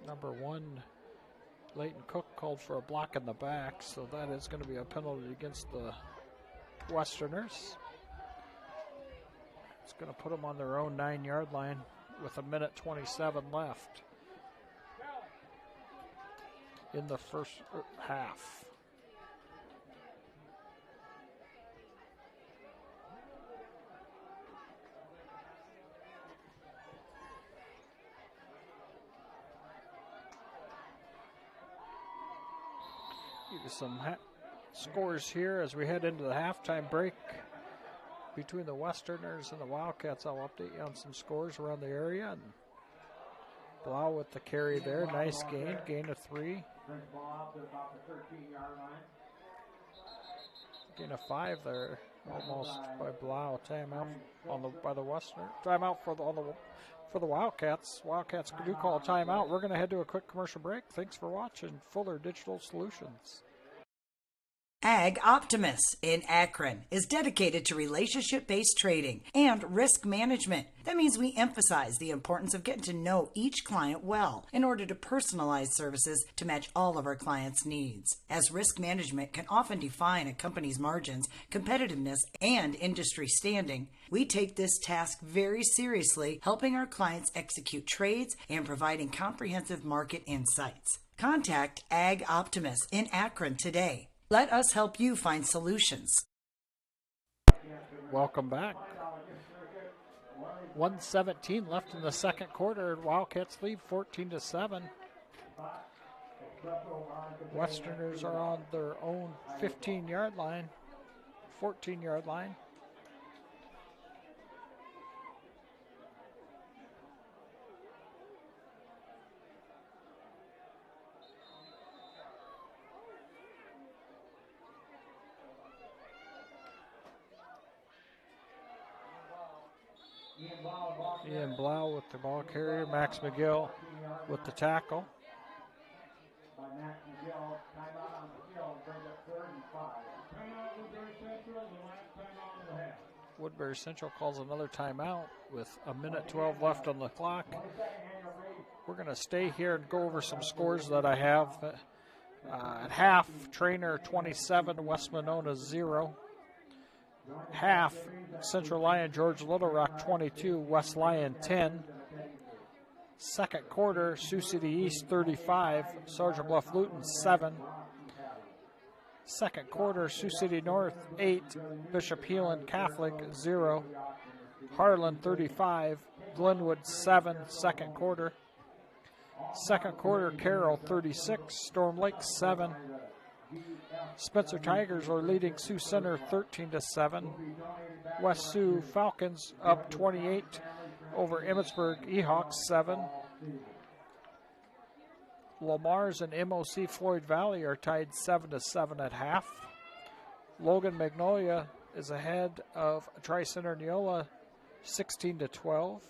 Number 1, Leighton Cook called for a block in the back, so that is going to be a penalty against the Westerners. It's going to put them on their own 9-yard line with 1:27 left in the first half. Give you some scores here as we head into the halftime break between the Westerners and the Wildcats. I'll update you on some scores around the area. And Blau with the carry there. Nice gain of 3. Gain of 5 there, almost by Blau. Timeout by the Western. Timeout for the Wildcats. Wildcats do call a timeout. We're going to head to a quick commercial break. Thanks for watching Fuller Digital Solutions. Ag Optimus in Akron is dedicated to relationship-based trading and risk management. That means we emphasize the importance of getting to know each client well in order to personalize services to match all of our clients' needs. As risk management can often define a company's margins, competitiveness, and industry standing, we take this task very seriously, helping our clients execute trades and providing comprehensive market insights. Contact Ag Optimus in Akron today. Let us help you find solutions. Welcome back. 1:17 left in the second quarter. Wildcats lead 14-7. Westerners are on their own 15-yard line, 14-yard line. Ian Blau with the ball carrier. Max McGill with the tackle. By Max McGill. Timeout on the field. Brings up 3rd and 5. Timeout Woodbury Central, the last timeout of the half. Woodbury Central calls another timeout with a minute 12 left on the clock. We're going to stay here and go over some scores that I have. At half, Trainer 27, West Monona 0. Half, Central Lyon, George Little Rock 22, West Lyon 10. Second quarter, Sioux City East 35, Sergeant Bluff Luton 7. Second quarter, Sioux City North 8, Bishop Heelan Catholic 0. Harlan 35, Glenwood 7, second quarter. Second quarter, Carroll 36, Storm Lake 7. Spencer Tigers are leading Sioux Center 13-7. West Sioux Falcons up 28 over Emmitsburg Ehawks 7. Lamar's and MOC Floyd Valley are tied 7-7 at half. Logan Magnolia is ahead of Tri-Center Neola 16-12.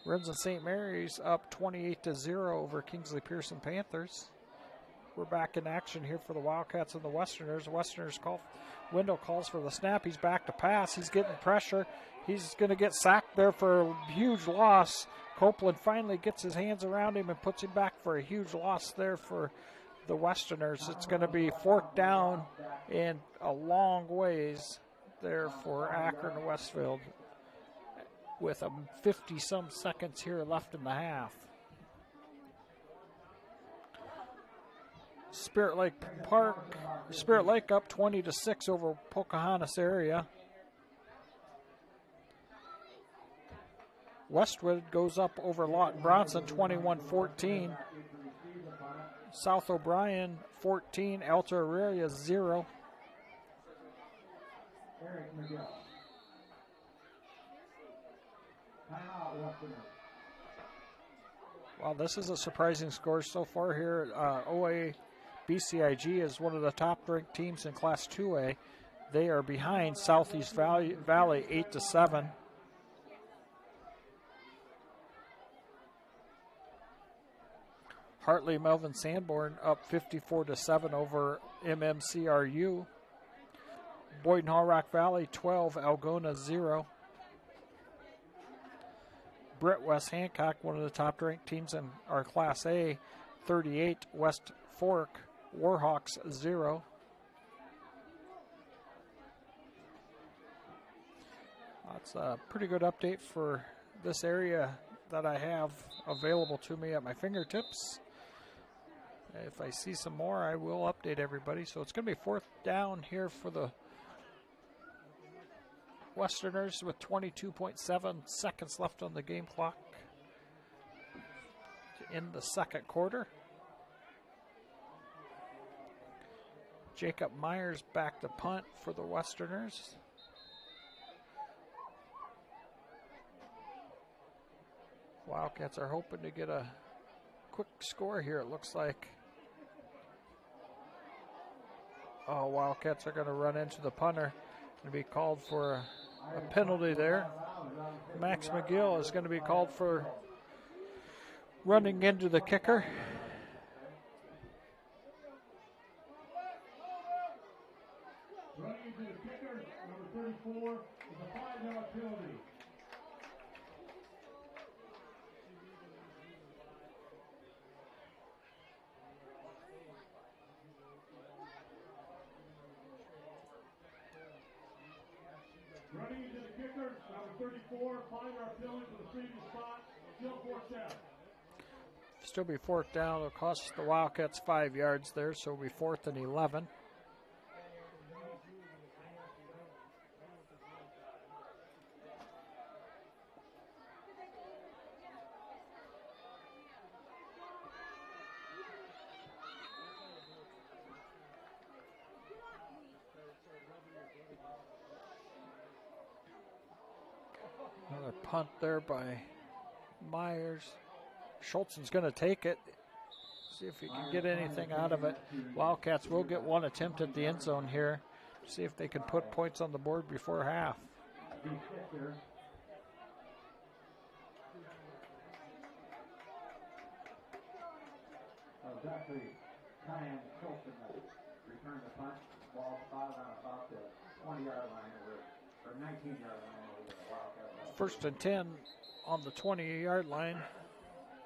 Renton St. Mary's up 28-0 over Kingsley Pearson Panthers. We're back in action here for the Wildcats and the Westerners. Westerners Wendell calls for the snap. He's back to pass. He's getting pressure. He's going to get sacked there for a huge loss. Copeland finally gets his hands around him and puts him back for a huge loss there for the Westerners. It's going to be 4th down and a long ways there for Akron-Westfield with 50-some seconds here left in the half. Spirit Lake up 20-6 over Pocahontas area. Westwood goes up over Lawton Bronson 21-14. South O'Brien 14, Alta Aurelia 0. Well, this is a surprising score so far here. OA BCIG is one of the top-ranked teams in Class 2A. They are behind Southeast Valley 8-7. Hartley Melvin Sanborn up 54-7 over MMCRU. Boyden Hall Rock Valley 12, Algona 0. Brett West Hancock, one of the top-ranked teams in our Class A, 38, West Fork Warhawks 0. That's a pretty good update for this area that I have available to me at my fingertips. If I see some more, I will update everybody. So it's going to be 4th down here for the Westerners with 22.7 seconds left on the game clock to end the second quarter. Jacob Myers back to punt for the Westerners. Wildcats are hoping to get a quick score here, it looks like. Oh, Wildcats are going to run into the punter and be called for a penalty there. Max McGill is going to be called for running into the kicker. Running into the kicker, number 34, is a 5-yard penalty. Running into the kicker, number 34, 5-yard penalty for the previous spot, still 4th down. Still be 4th down. It'll cost the Wildcats 5 yards there, so it'll be 4th and 11. Another punt there by Myers. Schultzen's going to take it. See if he can get anything out of it. Wildcats will get one attempt at the end zone here. See if they can put points on the board before half. sister. It was actually Diane Colson that returned the punt. Ball spotted on about the 20-yard line or 19-yard line over the Wildcats. First and 10 on the 20-yard line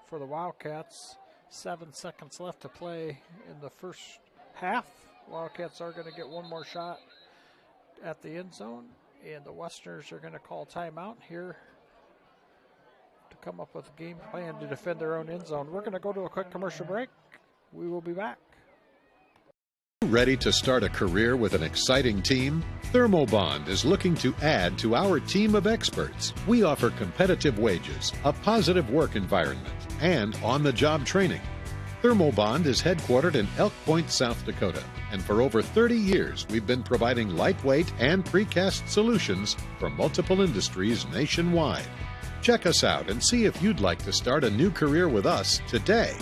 for the Wildcats. 7 seconds left to play in the first half. Wildcats are going to get one more shot at the end zone, and the Westerners are going to call timeout here to come up with a game plan to defend their own end zone. We're going to go to a quick commercial break. We will be back. Ready to start a career with an exciting team? Thermobond is looking to add to our team of experts. We offer competitive wages, a positive work environment, and on-the-job training. Thermobond is headquartered in Elk Point, South Dakota, and for over 30 years we've been providing lightweight and precast solutions for multiple industries nationwide. Check us out and see if you'd like to start a new career with us today.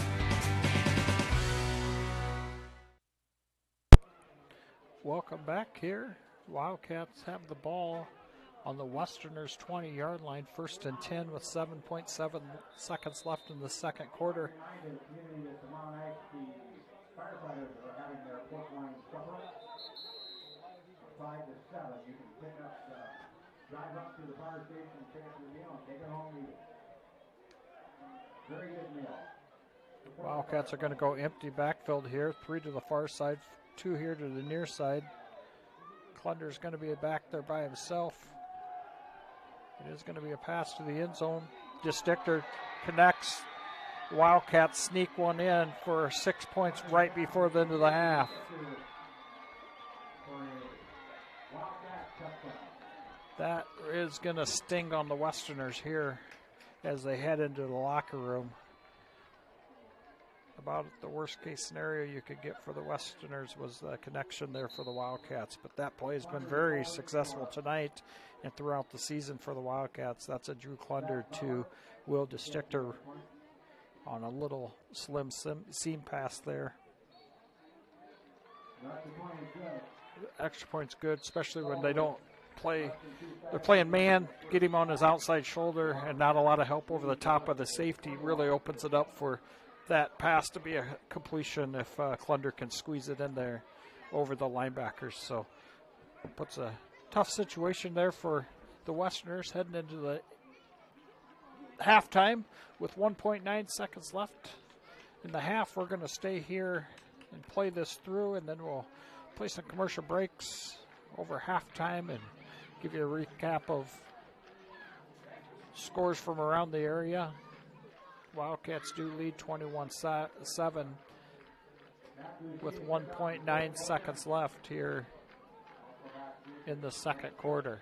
Welcome back here. Wildcats have the ball on the Westerners' 20-yard line, first and 10 with 7.7 seconds left in the second quarter. Remind the community that tomorrow night the firefighters are having their pork wine supper. 5 to 7. You can pick up, drive up to the fire station, pick up your meal, and take it home and eat it. Very good meal. Wildcats are going to go empty backfield here. 3 to the far side, 2 here to the near side. Klunder's going to be back there by himself. It is going to be a pass to the end zone. Distichter connects. Wildcats sneak one in for 6 points right before the end of the half. That is going to sting on the Westerners here as they head into the locker room. About the worst case scenario you could get for the Westerners was the connection there for the Wildcats. But that play has been very successful tonight and throughout the season for the Wildcats. That's a Drew Klunder to Will Distichter on a little slim seam pass there. Extra point's good, especially when they don't play. They're playing man, get him on his outside shoulder, and not a lot of help over the top of the safety. Really opens it up for that pass to be a completion if Klunder can squeeze it in there over the linebackers. So puts a tough situation there for the Westerners heading into the halftime with 1.9 seconds left in the half. We're going to stay here and play this through, and then we'll play some commercial breaks over halftime and give you a recap of scores from around the area. Wildcats do lead 21-7 with 1.9 seconds left here in the second quarter.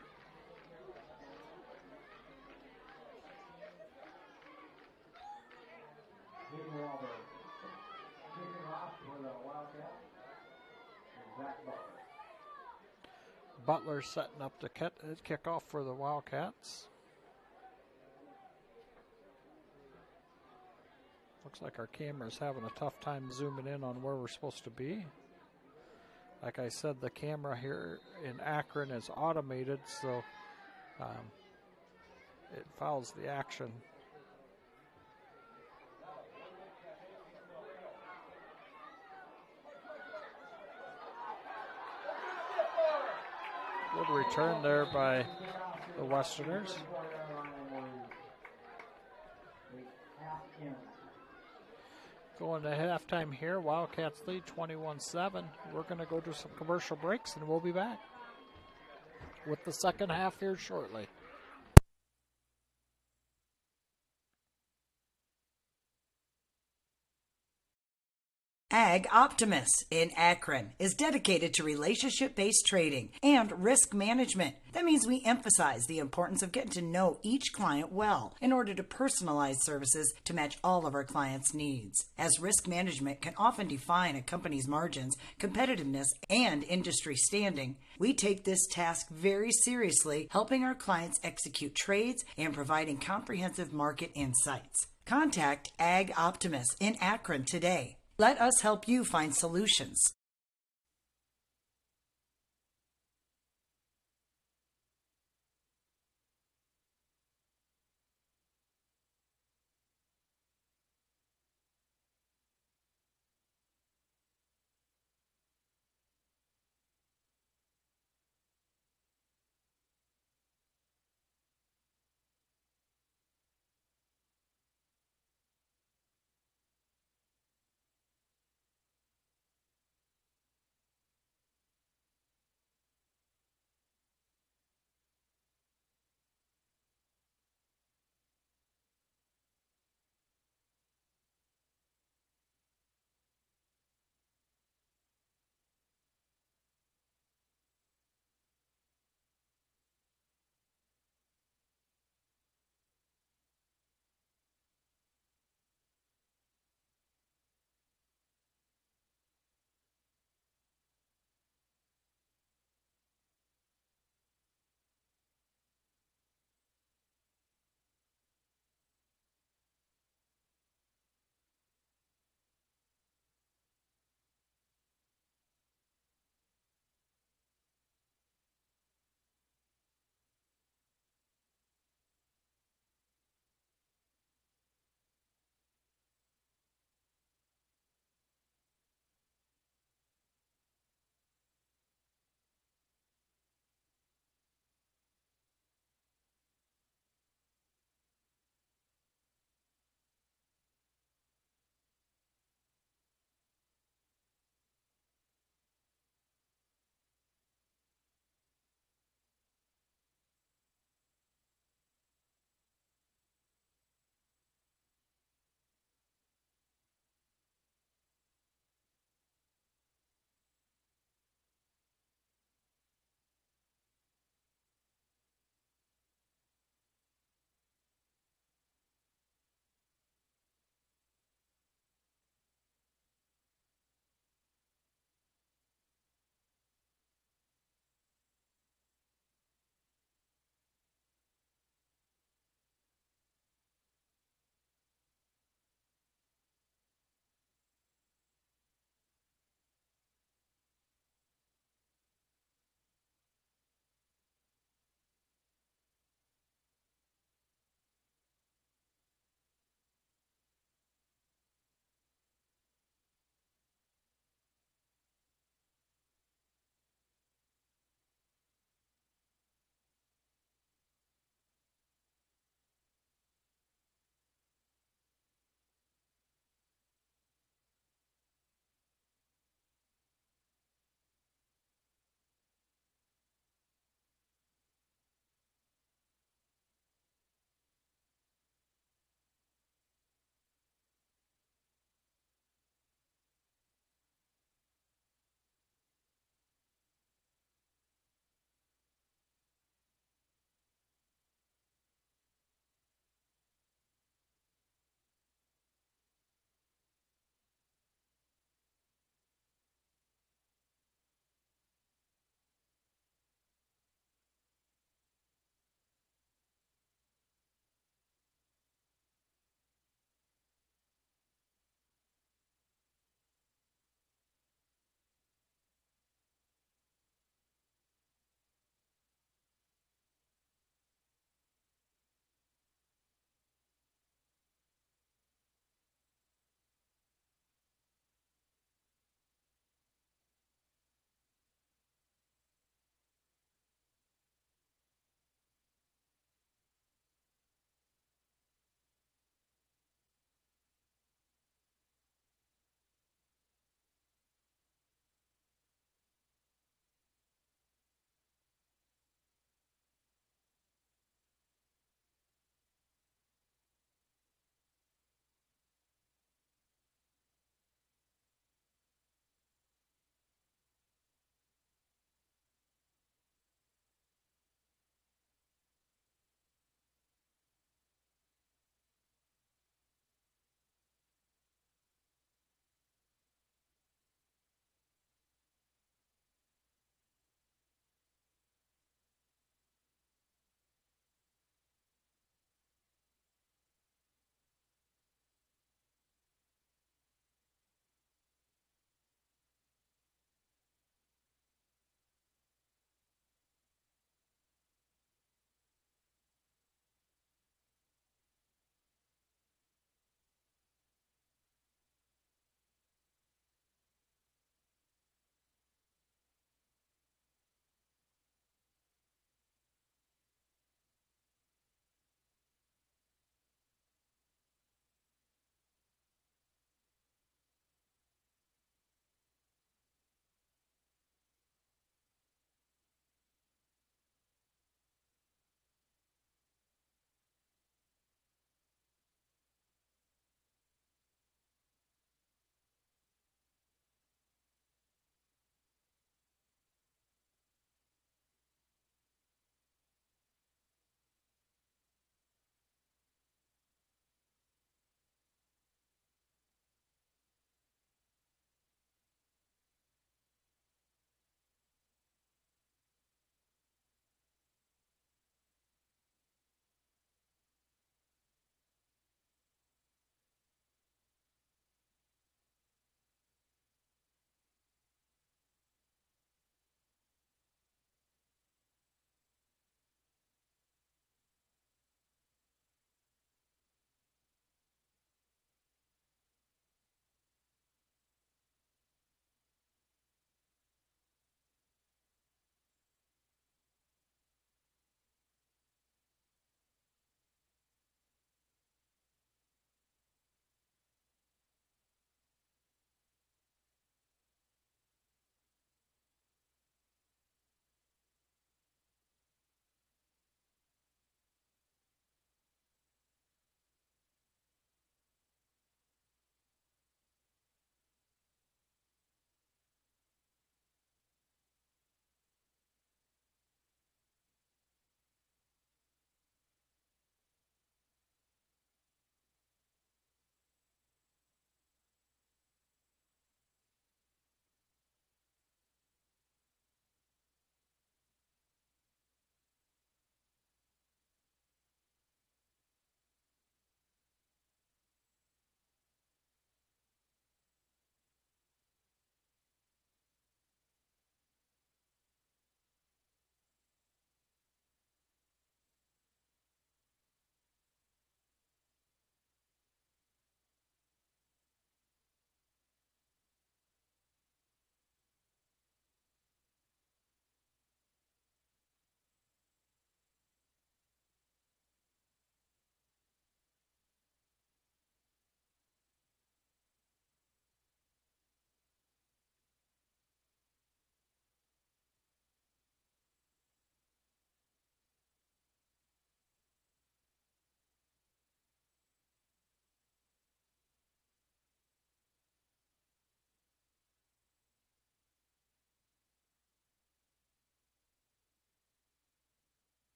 Butler setting up the kickoff for the Wildcats. Looks like our camera's having a tough time zooming in on where we're supposed to be. Like I said, the camera here in Akron is automated, so it follows the action. Good return there by the Westerners. Going to halftime here, Wildcats lead 21-7. We're going to go to some commercial breaks, and we'll be back with the second half here shortly. Ag Optimus in Akron is dedicated to relationship-based trading and risk management. That means we emphasize the importance of getting to know each client well in order to personalize services to match all of our clients' needs. As risk management can often define a company's margins, competitiveness, and industry standing, we take this task very seriously, helping our clients execute trades and providing comprehensive market insights. Contact Ag Optimus in Akron today. Let us help you find solutions.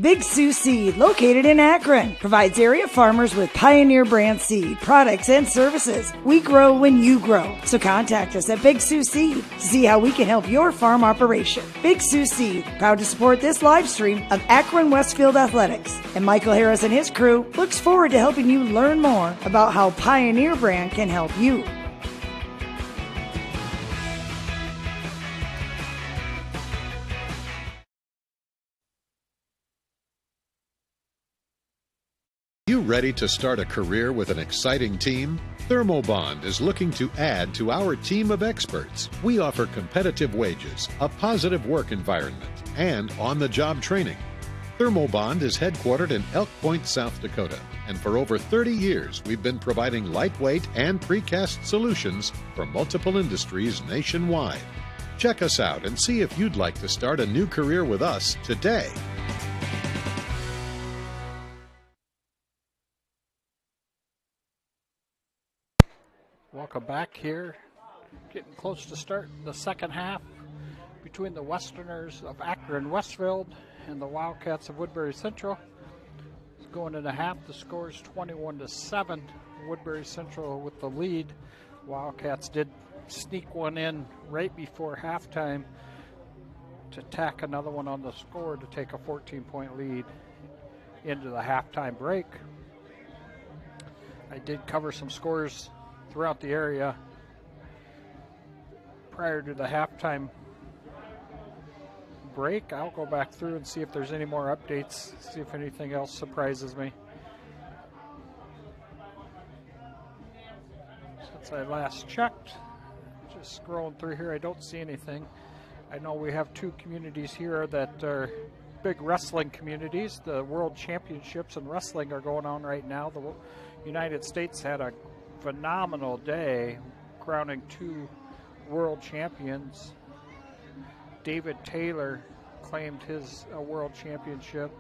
Big Sioux Seed, located in Akron, provides area farmers with Pioneer brand seed, products, and services. We grow when you grow. So contact us at Big Sioux Seed to see how we can help your farm operation. Big Sioux Seed, proud to support this live stream of Akron-Westfield Athletics. And Michael Harris and his crew looks forward to helping you learn more about how Pioneer brand can help you. You ready to start a career with an exciting team? Thermobond is looking to add to our team of experts. We offer competitive wages, a positive work environment, and on-the-job training. Thermobond is headquartered in Elk Point, South Dakota, and for over 30 years we've been providing lightweight and precast solutions for multiple industries nationwide. Check us out and see if you'd like to start a new career with us today. Welcome back here. Getting close to start the second half between the Westerners of Akron-Westfield and the Wildcats of Woodbury Central. It's going into half. The score is 21-7. Woodbury Central with the lead. Wildcats did sneak one in right before halftime to tack another one on the score to take a 14-point lead into the halftime break. I did cover some scores throughout the area prior to the halftime break. I'll go back through and see if there's any more updates, see if anything else surprises me. Since I last checked, just scrolling through here, I don't see anything. I know we have two communities here that are big wrestling communities. The World Championships in wrestling are going on right now. The United States had a phenomenal day crowning two world champions. David Taylor claimed his world championship,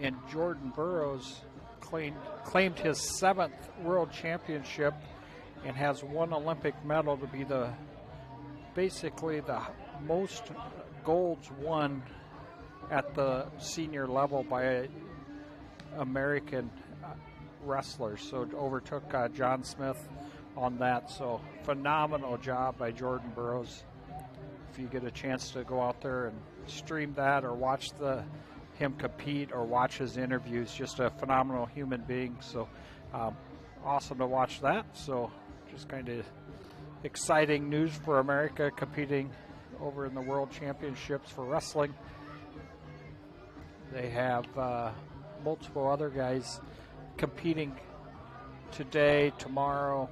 and Jordan Burroughs claimed his 7th world championship and has one Olympic medal to be basically the most golds won at the senior level by American wrestlers. So it overtook John Smith on that. So phenomenal job by Jordan Burroughs. If you get a chance to go out there and stream that or watch him compete or watch his interviews, just a phenomenal human being. So awesome to watch that. So just kind of exciting news for America competing over in the World Championships for wrestling. They have multiple other guys competing today, tomorrow.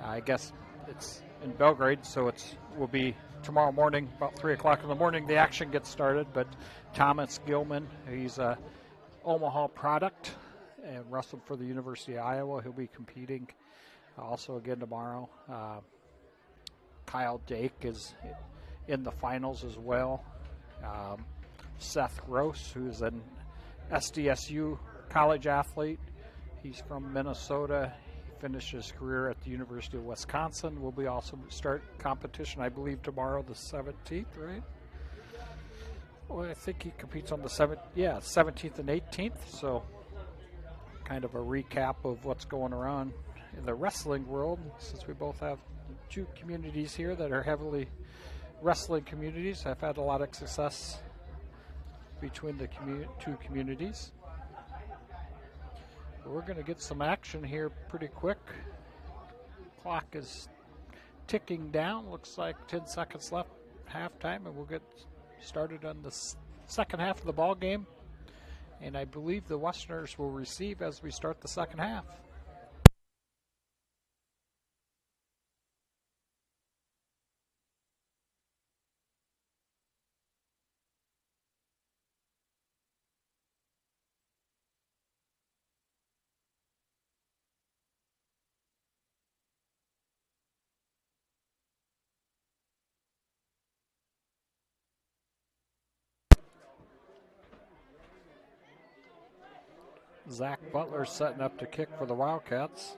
I guess it's in Belgrade, so will be tomorrow morning, about 3 o'clock in the morning, the action gets started. But Thomas Gilman, he's a Omaha product and wrestled for the University of Iowa. He'll be competing also again tomorrow. Kyle Dake is in the finals as well. Seth Gross, who's an SDSU college athlete. He's from Minnesota. He finished his career at the University of Wisconsin. Will be also start competition, I believe, tomorrow, the 17th, right? Well, I think he competes on the 17th and 18th. So kind of a recap of what's going around in the wrestling world, since we both have two communities here that are heavily wrestling communities. I've had a lot of success between the two communities. We're going to get some action here pretty quick. Clock is ticking down. Looks like 10 seconds left halftime, and we'll get started on the second half of the ball game. And I believe the Westerners will receive as we start the second half. Zach Butler setting up to kick for the Wildcats.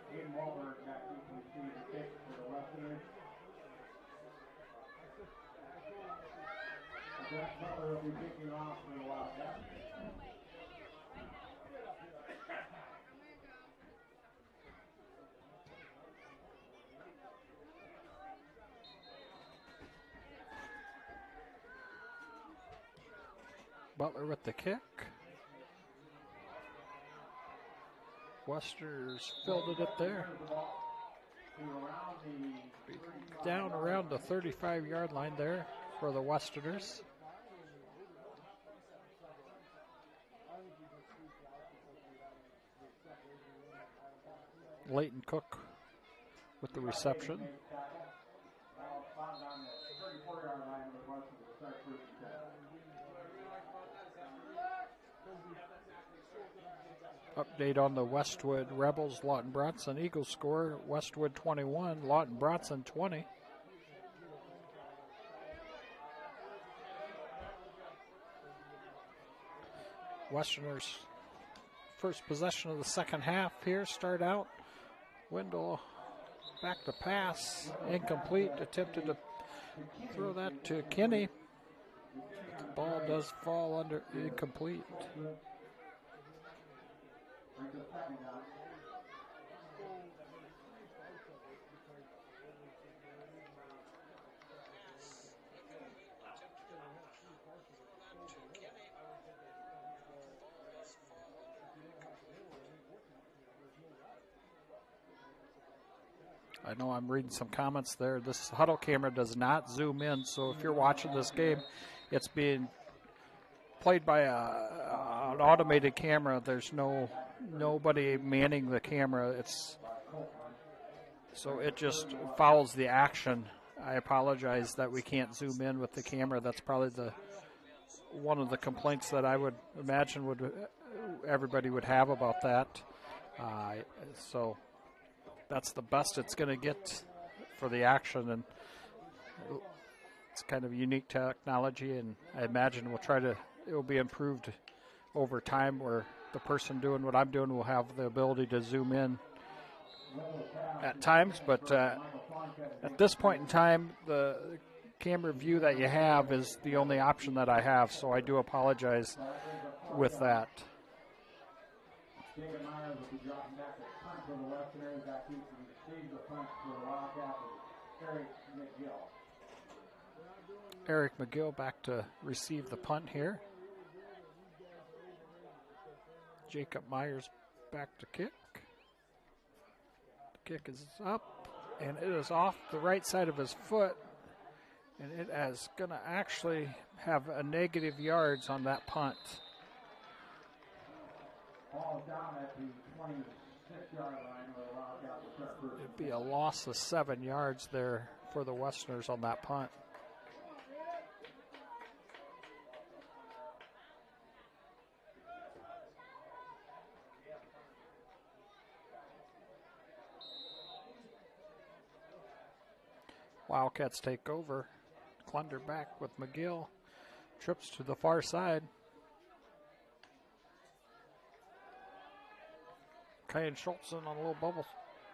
Again, Butler will be kicking off for the Wildcats. Butler with the kick. Westerners fielded it there. Down around the 35-yard line there for the Westerners. Leighton Cook with the reception. Update on the Westwood Rebels, Lawton Bronson Eagles score. Westwood 21, Lawton Bronson 20. Westerners first possession of the second half here. Start out. Wendell back to pass. Incomplete. Attempted to throw that to Kinney. The ball does fall under incomplete. I know I'm reading some comments there. This huddle camera does not zoom in, so if you're watching this game, it's being played by an automated camera. There's nobody manning the camera. So it just follows the action. I apologize that we can't zoom in with the camera. That's probably one of the complaints that I would imagine everybody would have about that. So that's the best it's going to get for the action, and it's kind of unique technology, and I imagine it will be improved over time, where the person doing what I'm doing will have the ability to zoom in at times, but at this point in time, the camera view that you have is the only option that I have, so I do apologize with that. Eric McGill back to receive the punt here. Jacob Myers back to kick. The kick is up, and it is off the right side of his foot, and it is going to actually have a negative yards on that punt. It'd be a loss of 7 yards there for the Westerners on that punt. Wildcats take over. Clunder back with McGill. Trips to the far side. Kyan Schultzen on a little bubble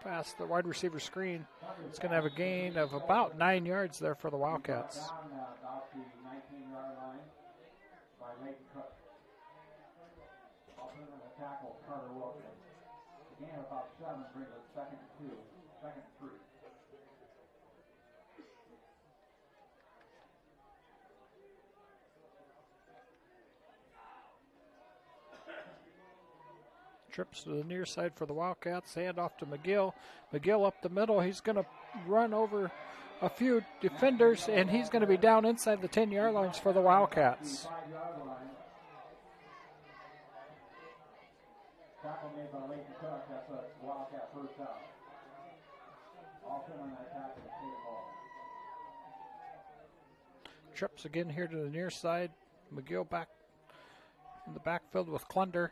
pass the wide receiver screen. It's going to have a gain of about 9 yards there for the Wildcats. About the 19-yard line by Leighton Cook. Also in the tackle, Carter Wilson. The gain of about 7 brings us second and 3. Trips to the near side for the Wildcats. Hand off to McGill. McGill up the middle. He's going to run over a few defenders, and he's going to be down inside the 10-yard lines for the Wildcats. Tackle made by Leighton Cook. That's a Wildcat first down. Also on that tackle, the ball. Trips again here to the near side. McGill back in the backfield with Clunder.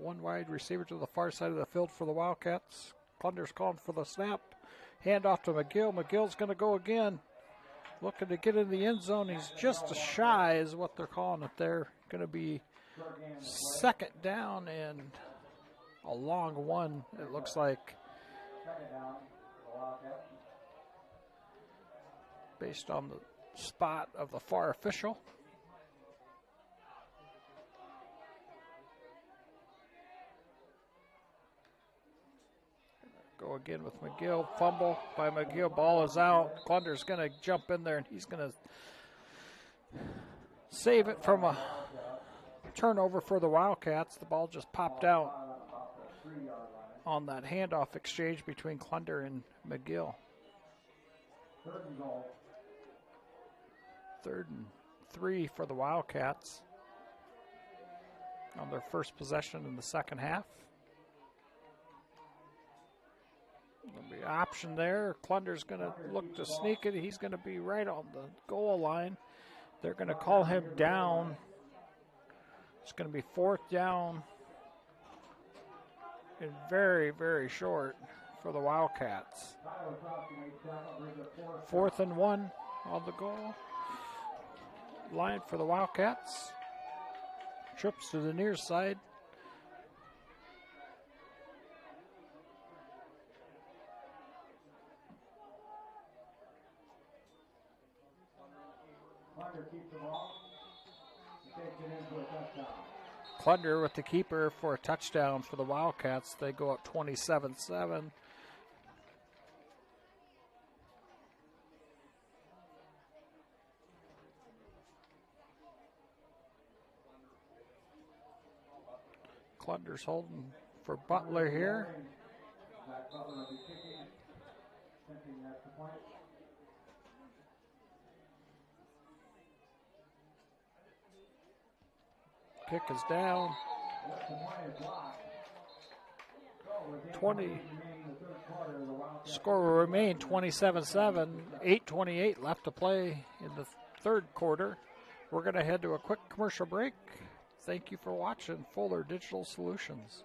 One wide receiver to the far side of the field for the Wildcats. Clunder's calling for the snap. Hand off to McGill. McGill's going to go again. Looking to get in the end zone. He's just shy is what they're calling it there. Going to be second down and a long one, it looks like. Based on the spot of the far official. again with McGill. Fumble by McGill. Ball is out. Klunder's going to jump in there, and he's going to save it from a turnover for the Wildcats. The ball just popped out on that handoff exchange between Klunder and McGill. 3rd and 3 for the Wildcats on their first possession in the second half. There'll be an option there. Klunder's going to look to sneak it. He's going to be right on the goal line. They're going to call him down. It's going to be 4th down and very, very short for the Wildcats. 4th and 1 on the goal line for the Wildcats. Trips to the near side. Klunder with the keeper for a touchdown for the Wildcats. They go up 27-7. Klunder's holding for Butler here. Kick is down. 20. Score will remain 27-7. 8:28 left to play in the 3rd quarter. We're going to head to a quick commercial break. Thank you for watching Fuller Digital Solutions.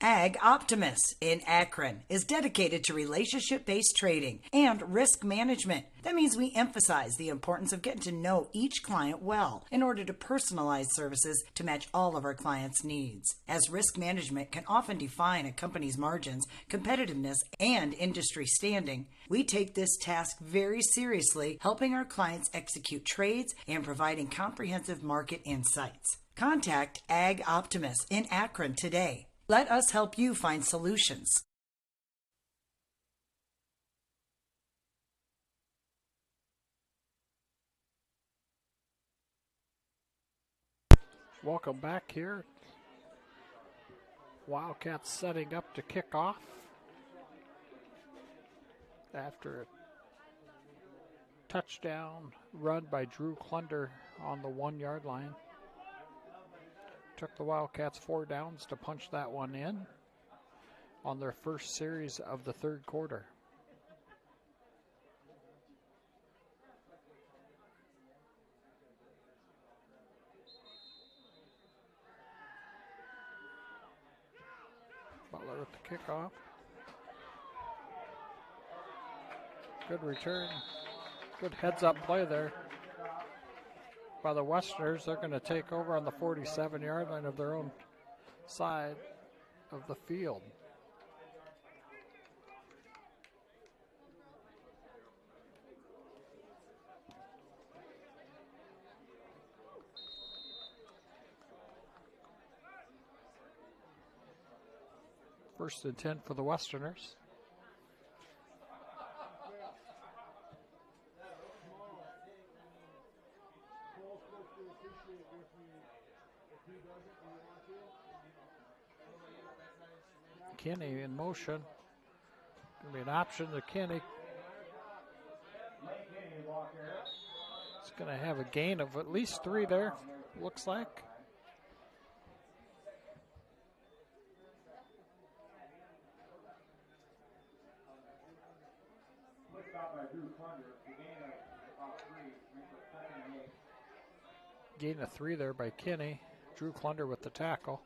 Ag Optimus in Akron is dedicated to relationship-based trading and risk management. That means we emphasize the importance of getting to know each client well in order to personalize services to match all of our clients' needs. As risk management can often define a company's margins, competitiveness, and industry standing, we take this task very seriously, helping our clients execute trades and providing comprehensive market insights. Contact Ag Optimus in Akron today. Let us help you find solutions. Welcome back here. Wildcats setting up to kick off after a touchdown run by Drew Klunder on the 1-yard line. Took the Wildcats 4 downs to punch that one in on their first series of the 3rd quarter. Butler with the kickoff. Good return. Good heads-up play there by the Westerners. They're going to take over on the 47-yard line of their own side of the field. First and 10 for the Westerners. Kinney in motion. Going to be an option to Kinney. It's going to have a gain of at least 3 there, looks like. Gain of 3 there by Kinney. Drew Klunder with the tackle.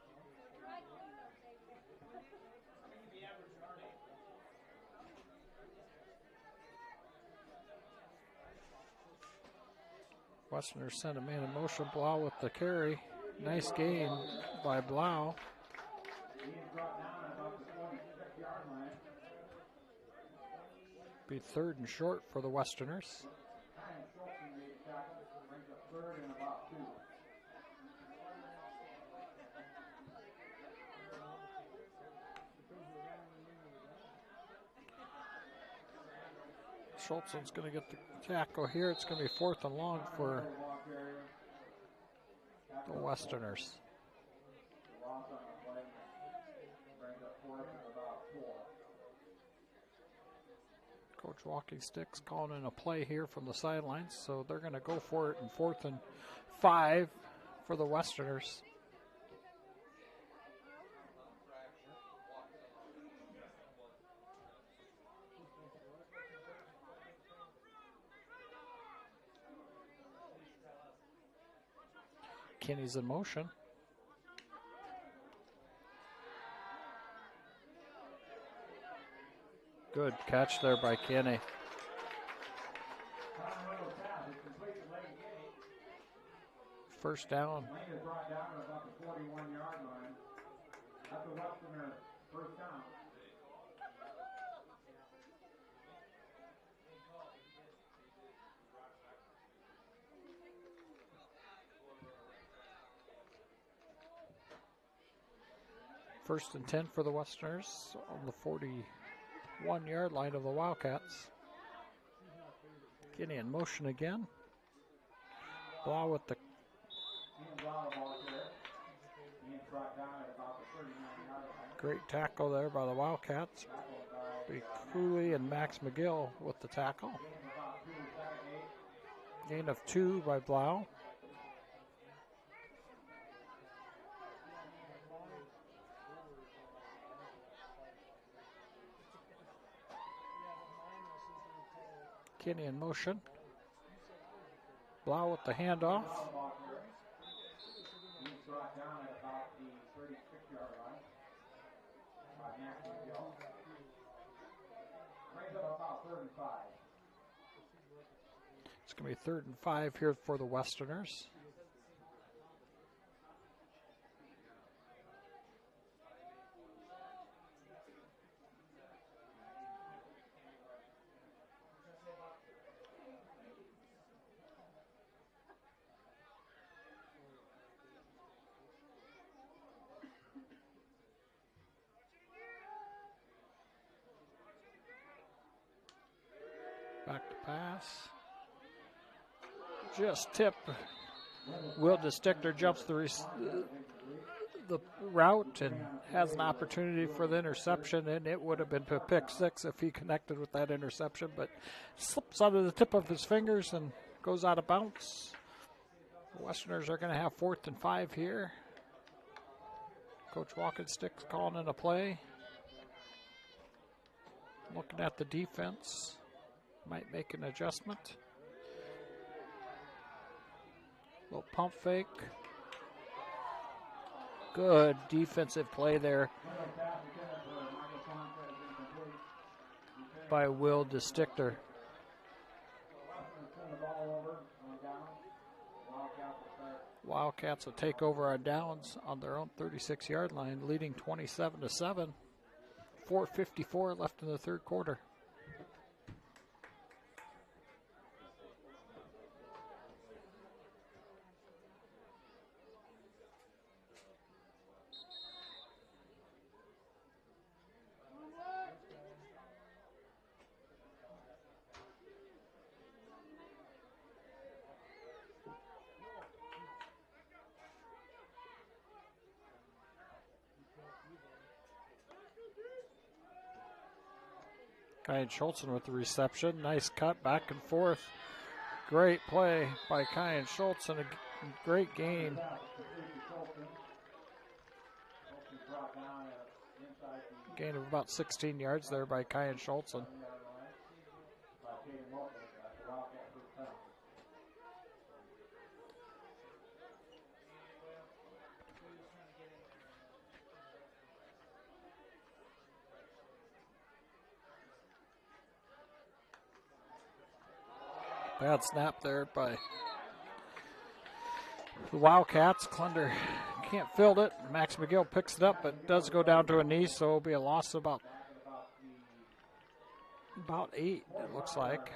Westerners sent a man in motion. Blau with the carry. Nice gain by Blau. Be 3rd and short for the Westerners. Schultzen's going to get the tackle here. It's going to be 4th and long for the Westerners. Coach Walking Sticks calling in a play here from the sidelines, so they're going to go for it in 4th and 5 for the Westerners. Kenny's in motion. Good catch there by Kenny. First down. Lane is brought down at about the 41-yard line. That's a Westerner first down. First and 10 for the Westerners on the 41-yard line of the Wildcats. Kenny in motion again. Ball with the great tackle there by the Wildcats. Be Cooley and Max McGill with the tackle. Gain of 2 by Blau. Kenny in motion. Blau with the handoff. He's brought down at about the 36-yard line by Max McGill. Brings up about 3rd and 5. It's going to be 3rd and 5 here for the Westerners. Back to pass. Just tip. Will DeStickler jumps the route and has an opportunity for the interception, and it would have been a pick 6 if he connected with that interception, but slips out of the tip of his fingers and goes out of bounds. The Westerners are going to have 4th and 5 here. Coach Walking Sticks calling in a play. Looking at the defense. Might make an adjustment. Little pump fake. Good defensive play there by Will DeStickler. Wildcats will take over on downs on their own 36-yard line, leading 27-7. 4:54 left in the 3rd quarter. Kyan Schultzen with the reception. Nice cut back and forth. Great play by Kyan Schultzen. A great gain. Gain of about 16 yards there by Kyan Schultzen. Bad snap there by the Wildcats. Klunder can't field it. Max McGill picks it up, but it does go down to a knee, so it'll be a loss of about 8, it looks like.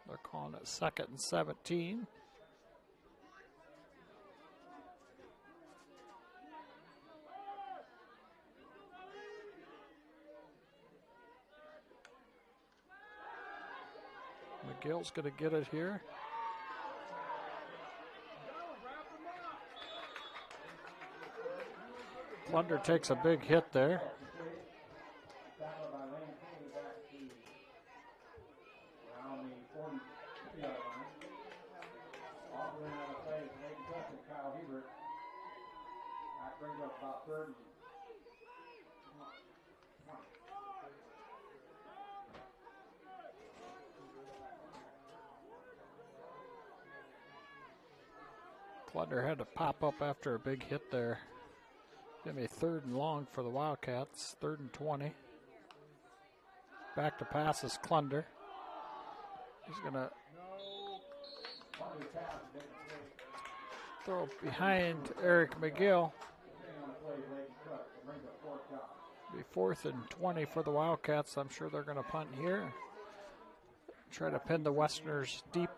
They're calling it 2nd and 17. McGill's going to get it here. Plunder takes a big hit there. Brings up about 30. Plunder had to pop up after a big hit there. Give me 3rd and long for the Wildcats. 3rd and 20. Back to pass is Clunder. He's going to throw behind Eric McGill. Be 4th and 20 for the Wildcats. I'm sure they're going to punt here. Try to pin the Westerners deep.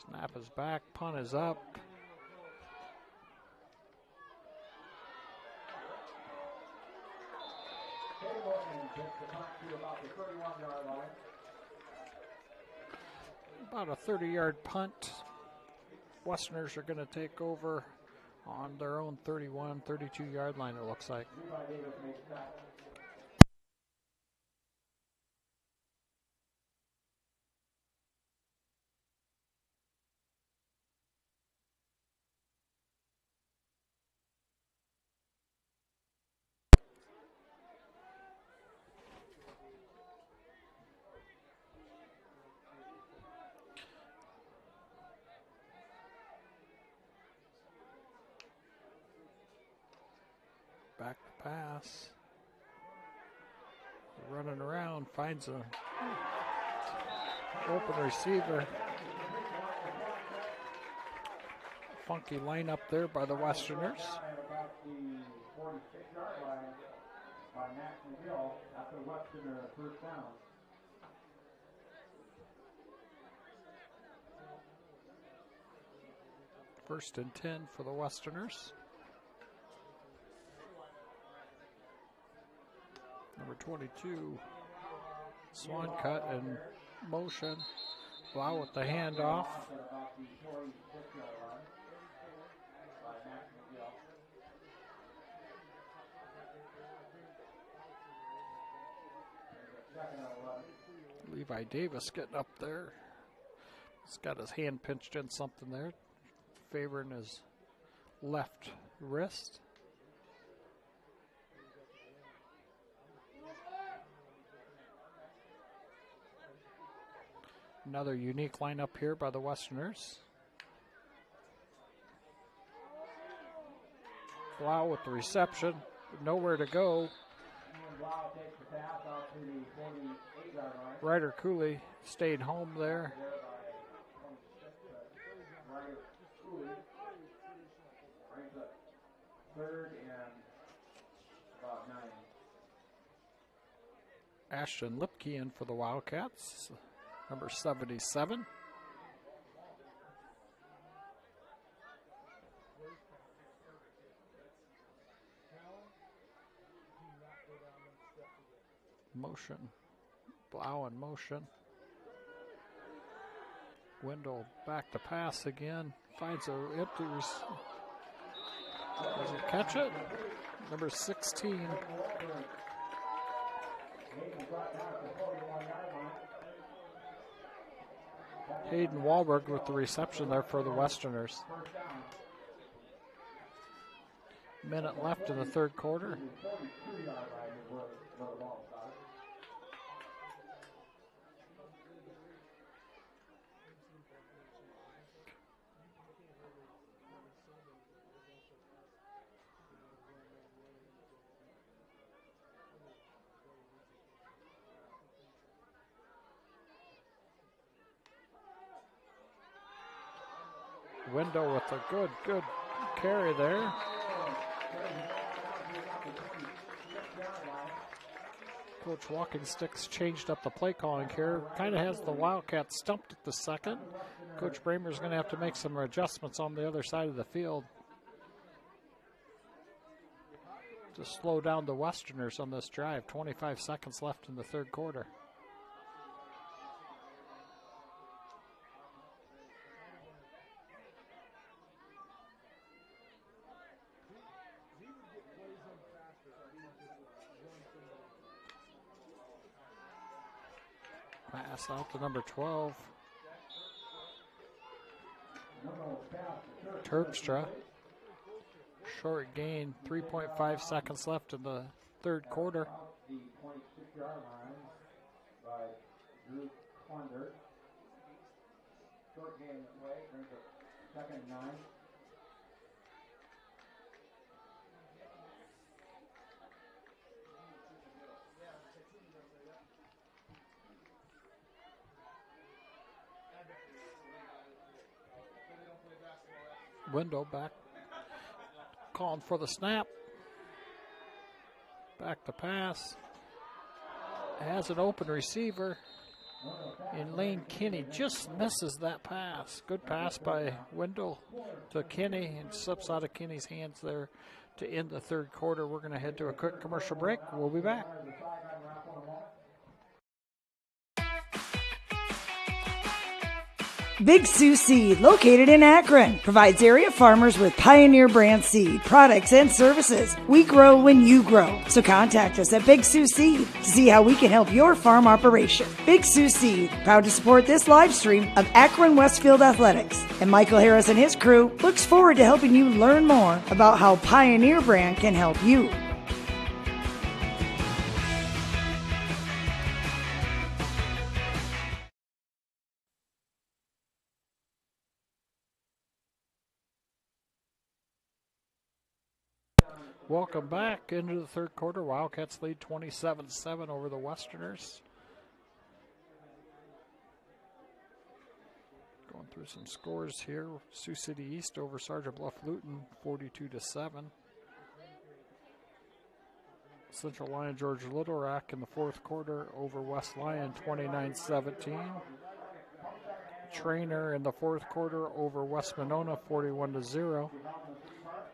Snap is back, punt is up. About a 30-yard punt. Westerners are going to take over on their own 31, 32-yard line, it looks like. Back to pass. Running around, finds a open receiver. Funky lineup there by the Westerners. First and 10 for the Westerners. Number 22, Swan cut and motion. Blau with the handoff. Levi Davis getting up there. He's got his hand pinched in something there, favoring his left wrist. Another unique lineup here by the Westerners. Blau with the reception, nowhere to go. Ryder Cooley stayed home there. Ashton Lipke in for the Wildcats. Number 77. Motion. Blau in motion. Wendell back to pass again. Finds a empty. Does he catch it? Number 16. Hayden Wahlberg with the reception there for the Westerners. Minute left in the third quarter. Window with a good carry there. Coach Walking Sticks changed up the play calling here. Kind of has the Wildcats stumped at the second. Coach Bramer's going to have to make some adjustments on the other side of the field to slow down the Westerners on this drive. 25 seconds left in the third quarter. Pass out to number 12. Terpstra. Short gain, 3.5 seconds left in the third quarter. The 26-yard line by Drew Klunder. Short gain in play, brings up second and 9. Window back, calling for the snap. Back to pass. Has an open receiver. And Lane Kinney just misses that pass. Good pass by Wendell to Kinney, and slips out of Kinney's hands there to end the third quarter. We're going to head to a quick commercial break. We'll be back. Big Sioux Seed, located in Akron, provides area farmers with Pioneer brand seed, products, and services. We grow when you grow. So contact us at Big Sioux Seed to see how we can help your farm operation. Big Sioux Seed, proud to support this live stream of Akron-Westfield Athletics. And Michael Harris and his crew looks forward to helping you learn more about how Pioneer brand can help you. Welcome back into the third quarter. Wildcats lead 27-7 over the Westerners. Going through some scores here. Sioux City East over Sergeant Bluff Luton, 42-7. Central Lyon George Little Rock in the fourth quarter over West Lyon, 29-17. Trainer in the fourth quarter over West Monona, 41-0.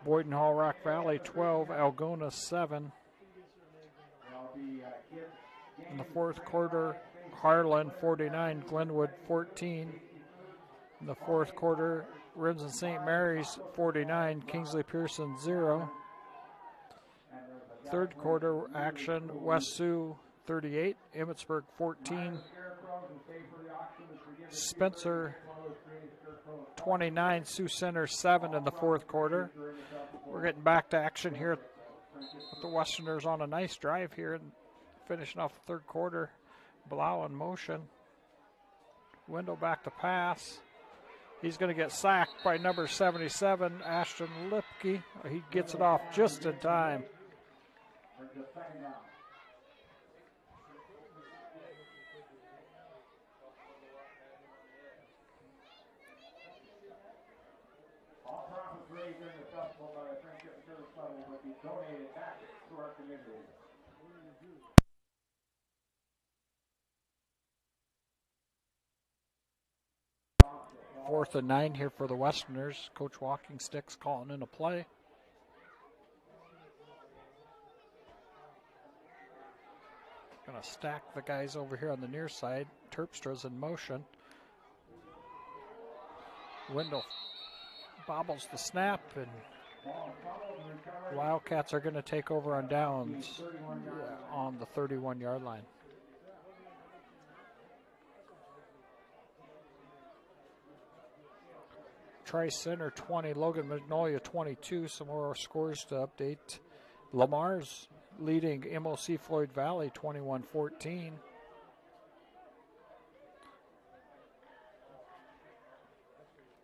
Boyden Hall Rock Valley 12, Algona 7. In the fourth quarter, Harlan 49, Glenwood 14. In the fourth quarter, Rimson St. Mary's 49, Kingsley Pearson 0. Third quarter action, West Sioux 38, Emmitsburg 14. Spencer 29, Sioux Center 7 in the fourth quarter. We're getting back to action here with the Westerners on a nice drive here and finishing off the third quarter. Blau in motion. Window back to pass. He's going to get sacked by number 77, Ashton Lipke. He gets it off just in time. Donated back to our community. Fourth and 9 here for the Westerners. Coach Walking Sticks calling in a play. Going to stack the guys over here on the near side. Terpstra's in motion. Wendell bobbles the snap, and Wildcats are going to take over on downs on the 31-yard line. Tri-Center 20, Logan Magnolia 22. Some more scores to update. Lamar's leading MOC Floyd Valley 21-14.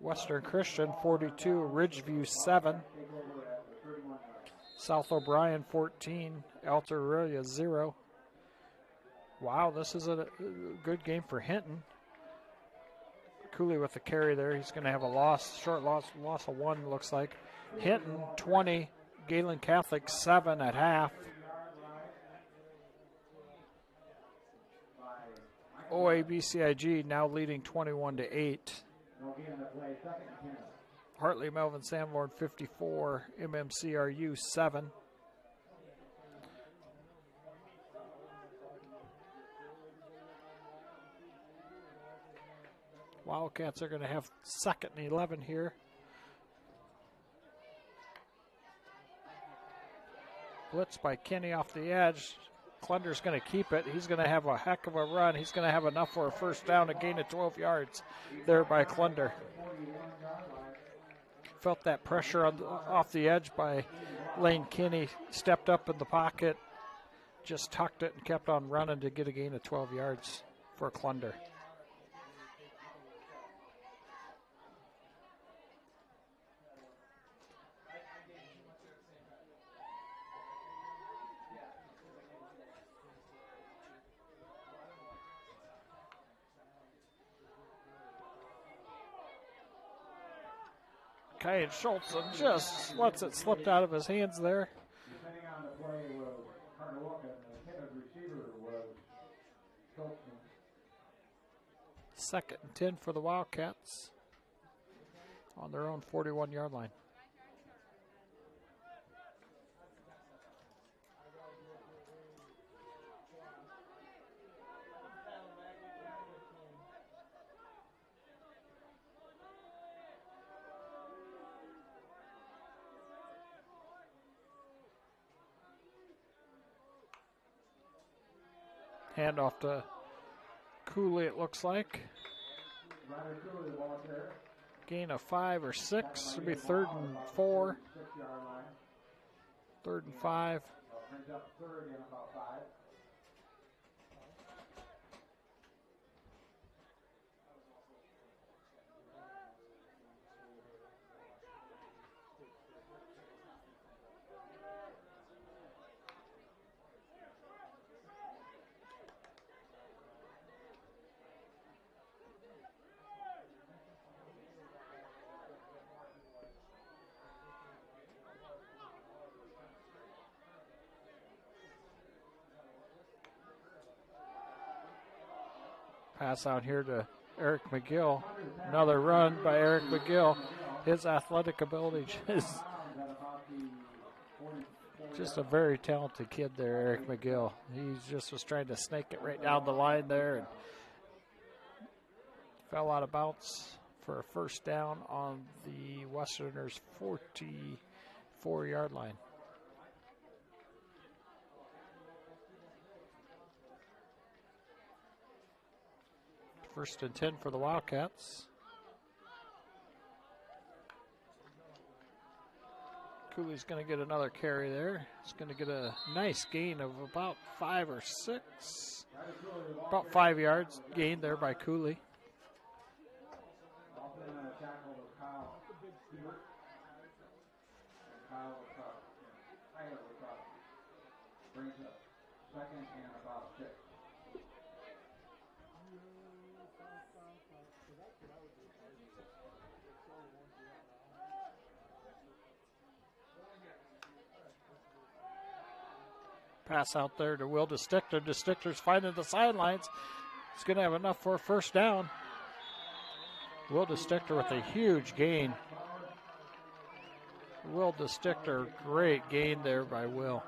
Western Christian 42, Ridgeview 7. South O'Brien 14, Alta Aurelia 0. Wow, this is a good game for Hinton. Cooley with the carry there. He's going to have a loss, short loss of 1, looks like. Hinton 20, Galen Catholic 7 at half. OABCIG now leading 21-8. No gain on the play, 2nd and 10. Hartley Melvin Sanborn 54, MMCRU 7. Wildcats are going to have 2nd and 11 here. Blitz by Kenny off the edge. Klunder's going to keep it. He's going to have a heck of a run. He's going to have enough for a first down, a gain of 12 yards there by Klunder. Felt that pressure off the edge by Lane Kinney. Stepped up in the pocket, just tucked it and kept on running to get a gain of 12 yards for Klunder. Kyan Schultzen just lets it slip out of his hands there. Depending on the play was hard to look at. The intended receiver was Schultzen. 2nd and 10 for the Wildcats on their own 41-yard line. Handoff to Cooley, it looks like. Ryder Cooley, the ball there. Gain of 5 or 6. It'll be 3rd and 4. 6-yard line. 3rd and 5. Brings up 3rd and about 5. Pass out here to Eric McGill. Another run by Eric McGill. His athletic ability is just a very talented kid there, Eric McGill. He just was trying to snake it right down the line there and fell out of bounds for a first down on the Westerners' 44-yard line. First and 10 for the Wildcats. Cooley's going to get another carry there. He's going to get a nice gain of about 5 or 6. About 5 yards gained there by Cooley. Brings up 2nd and about 6. Pass out there to Will DeStichter. DeStichter's finding the sidelines. He's going to have enough for a first down. Will DeStichter with a huge gain. Will DeStichter, great gain there by Will.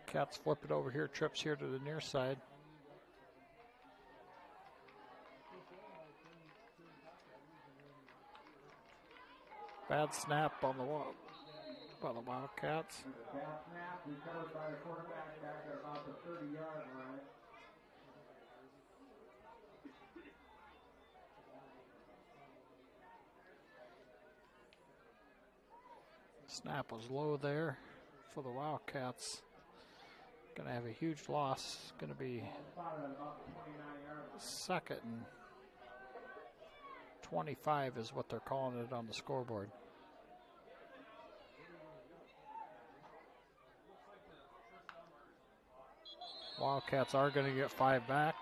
Cats flip it over here, trips here to the near side. Bad snap on the wall by the Wildcats. Bad snap, recovered by the quarterback back at about the 30-yard line. Snap was low there for the Wildcats. Going to have a huge loss. Going to be 2nd and 25 is what they're calling it on the scoreboard. Wildcats are going to get 5 back.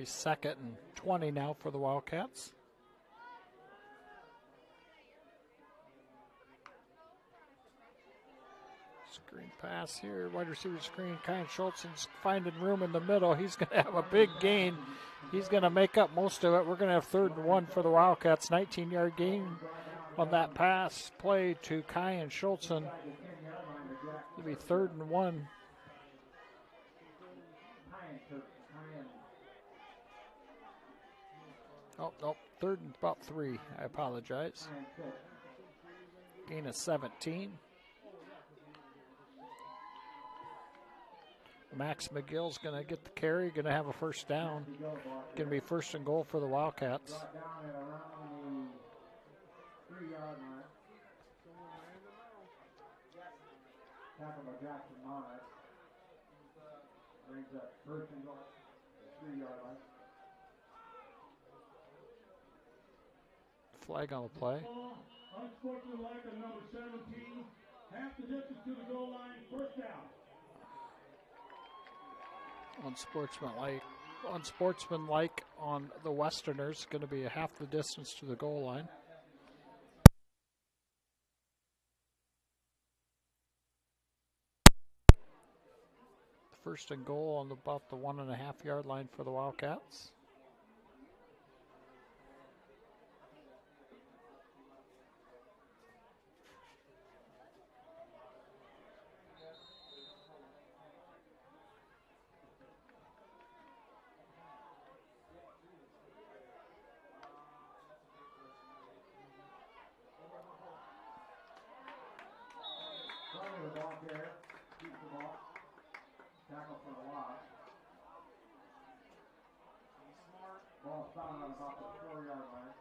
Be 2nd and 20 now for the Wildcats. Screen pass here, wide receiver screen. Kyan Schultzen's finding room in the middle. He's going to have a big gain. He's going to make up most of it. We're going to have 3rd and 1 for the Wildcats. 19-yard gain on that pass play to Kyan Schultzen. It'll be 3rd and 1. Oh, nope. 3rd and about 3. I apologize. Gain of 17. Max McGill's going to get the carry, going to have a 1st down. Going to be 1st and goal for the Wildcats. Tackle by Jackson Monarch. Brings up 1st and goal, 3-yard line. Flag on the play. Unsportsmanlike on number 17. Half the distance to the goal line. 1st down. Unsportsmanlike on the Westerners. Going to be a half the distance to the goal line. First and goal on about the 1.5-yard line for the Wildcats. Tackle for the loss. Ball found on about the 4-yard line.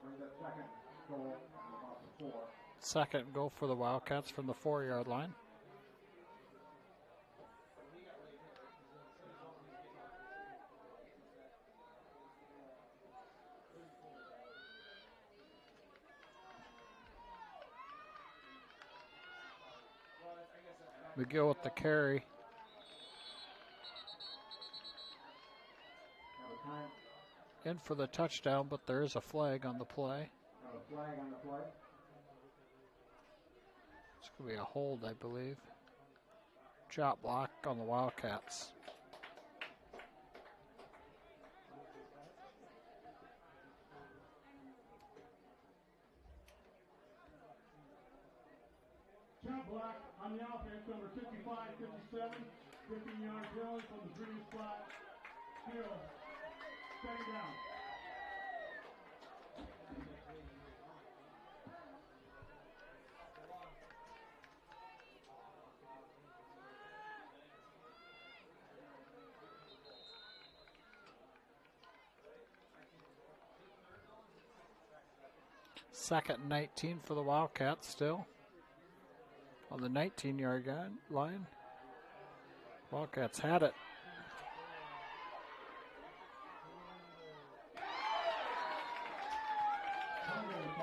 Brings up 2nd goal on about the 4. 2nd goal for the Wildcats from the 4-yard line. McGill with the carry. In for the touchdown, but there is a flag on the play. A flag on the play. It's going to be a hold, I believe. Chop block on the Wildcats. Chop block on the offense, number 55, 57, 15-yard penalty from the previous spot. Still, 2nd down. Second and 19 for the Wildcats still. On the 19-yard line. Wildcats had it.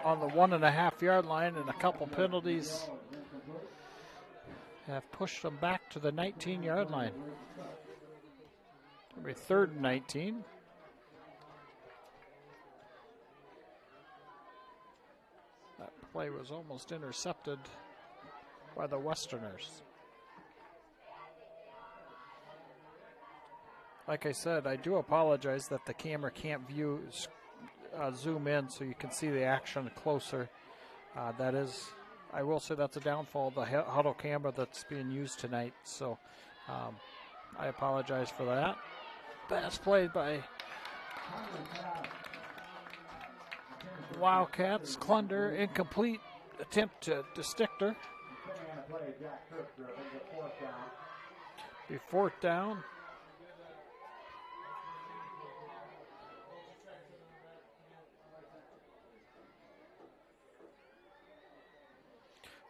On the 1.5-yard line, and a couple penalties have pushed them back to the 19-yard line. It'll be 3rd and 19. That play was almost intercepted by the Westerners. Like I said, I do apologize that the camera can't zoom in so you can see the action closer. That is, I will say that's a downfall of the huddle camera that's being used tonight. So I apologize for that. Pass played by Wildcats. Clunder, incomplete attempt to Stichter. Be 4th down.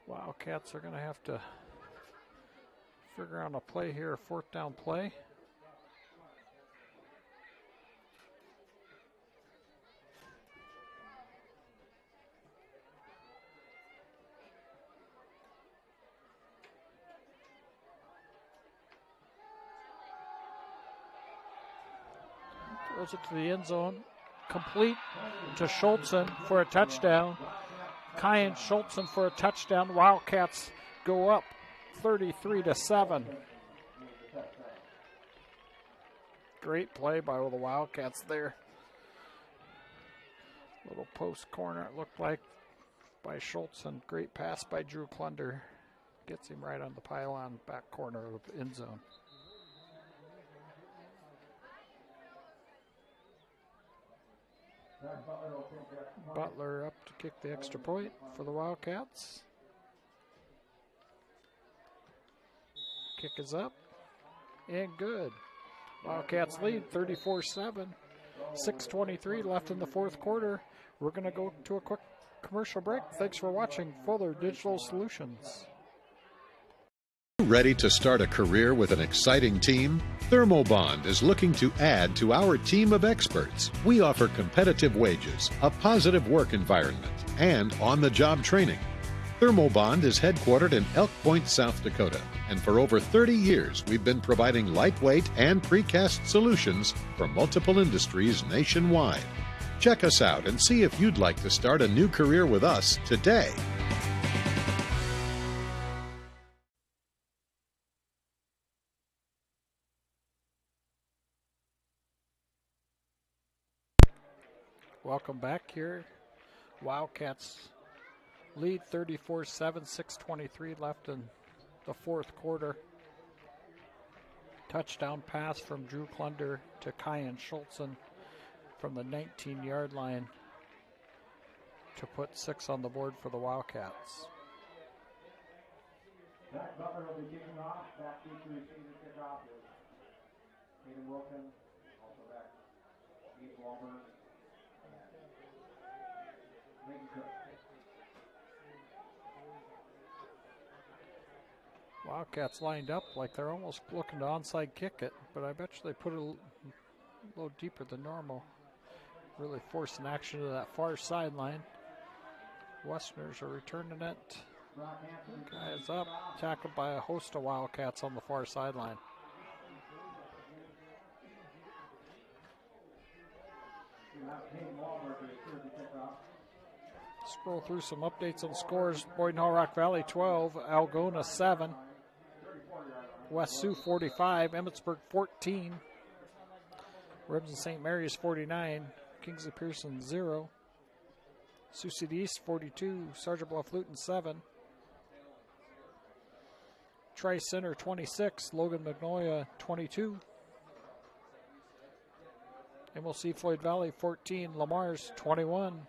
Wildcats are going to have to figure out a play here, a 4th down play. Throws it to the end zone. Complete to Schultzen for a touchdown. Kyan Schultzen for a touchdown. Wildcats go up 33-7. Great play by the Wildcats there. Little post corner, it looked like, by Schultzen. Great pass by Drew Klunder. Gets him right on the pylon, back corner of the end zone. Butler up to kick the extra point for the Wildcats. Kick is up and good. Wildcats lead 34-7. 6:23 left in the fourth quarter. We're going to go to a quick commercial break. Thanks for watching Fuller Digital Solutions. Ready to start a career with an exciting team? Thermobond is looking to add to our team of experts. We offer competitive wages, a positive work environment, and on-the-job training. Thermobond is headquartered in Elk Point, South Dakota, and for over 30 years we've been providing lightweight and precast solutions for multiple industries nationwide. Check us out and see if you'd like to start a new career with us today. Welcome back here. Wildcats lead 34-7, 6:23 left in the fourth quarter. Touchdown pass from Drew Klunder to Kyan Schultzen from the 19-yard line to put 6 on the board for the Wildcats. Zach Butler will be kicking off. Back to receive the kickoff is Hayden Wilson, also back Steve Walmer. Wildcats lined up like they're almost looking to onside kick it, but I bet you they put it a little deeper than normal. Really forcing action to that far sideline. Westerners are returning it. Guy is up, tackled by a host of Wildcats on the far sideline. Scroll through some updates on scores. Boyden Hall Rock Valley 12, Algona 7, West Sioux 45, Emmitsburg 14, Remsen St. Mary's 49, Kingsley Pearson 0, Sioux City East 42, Sergeant Bluff Luton 7, Trice Center 26, Logan Magnolia 22, MLC Floyd Valley 14, Lamar's 21.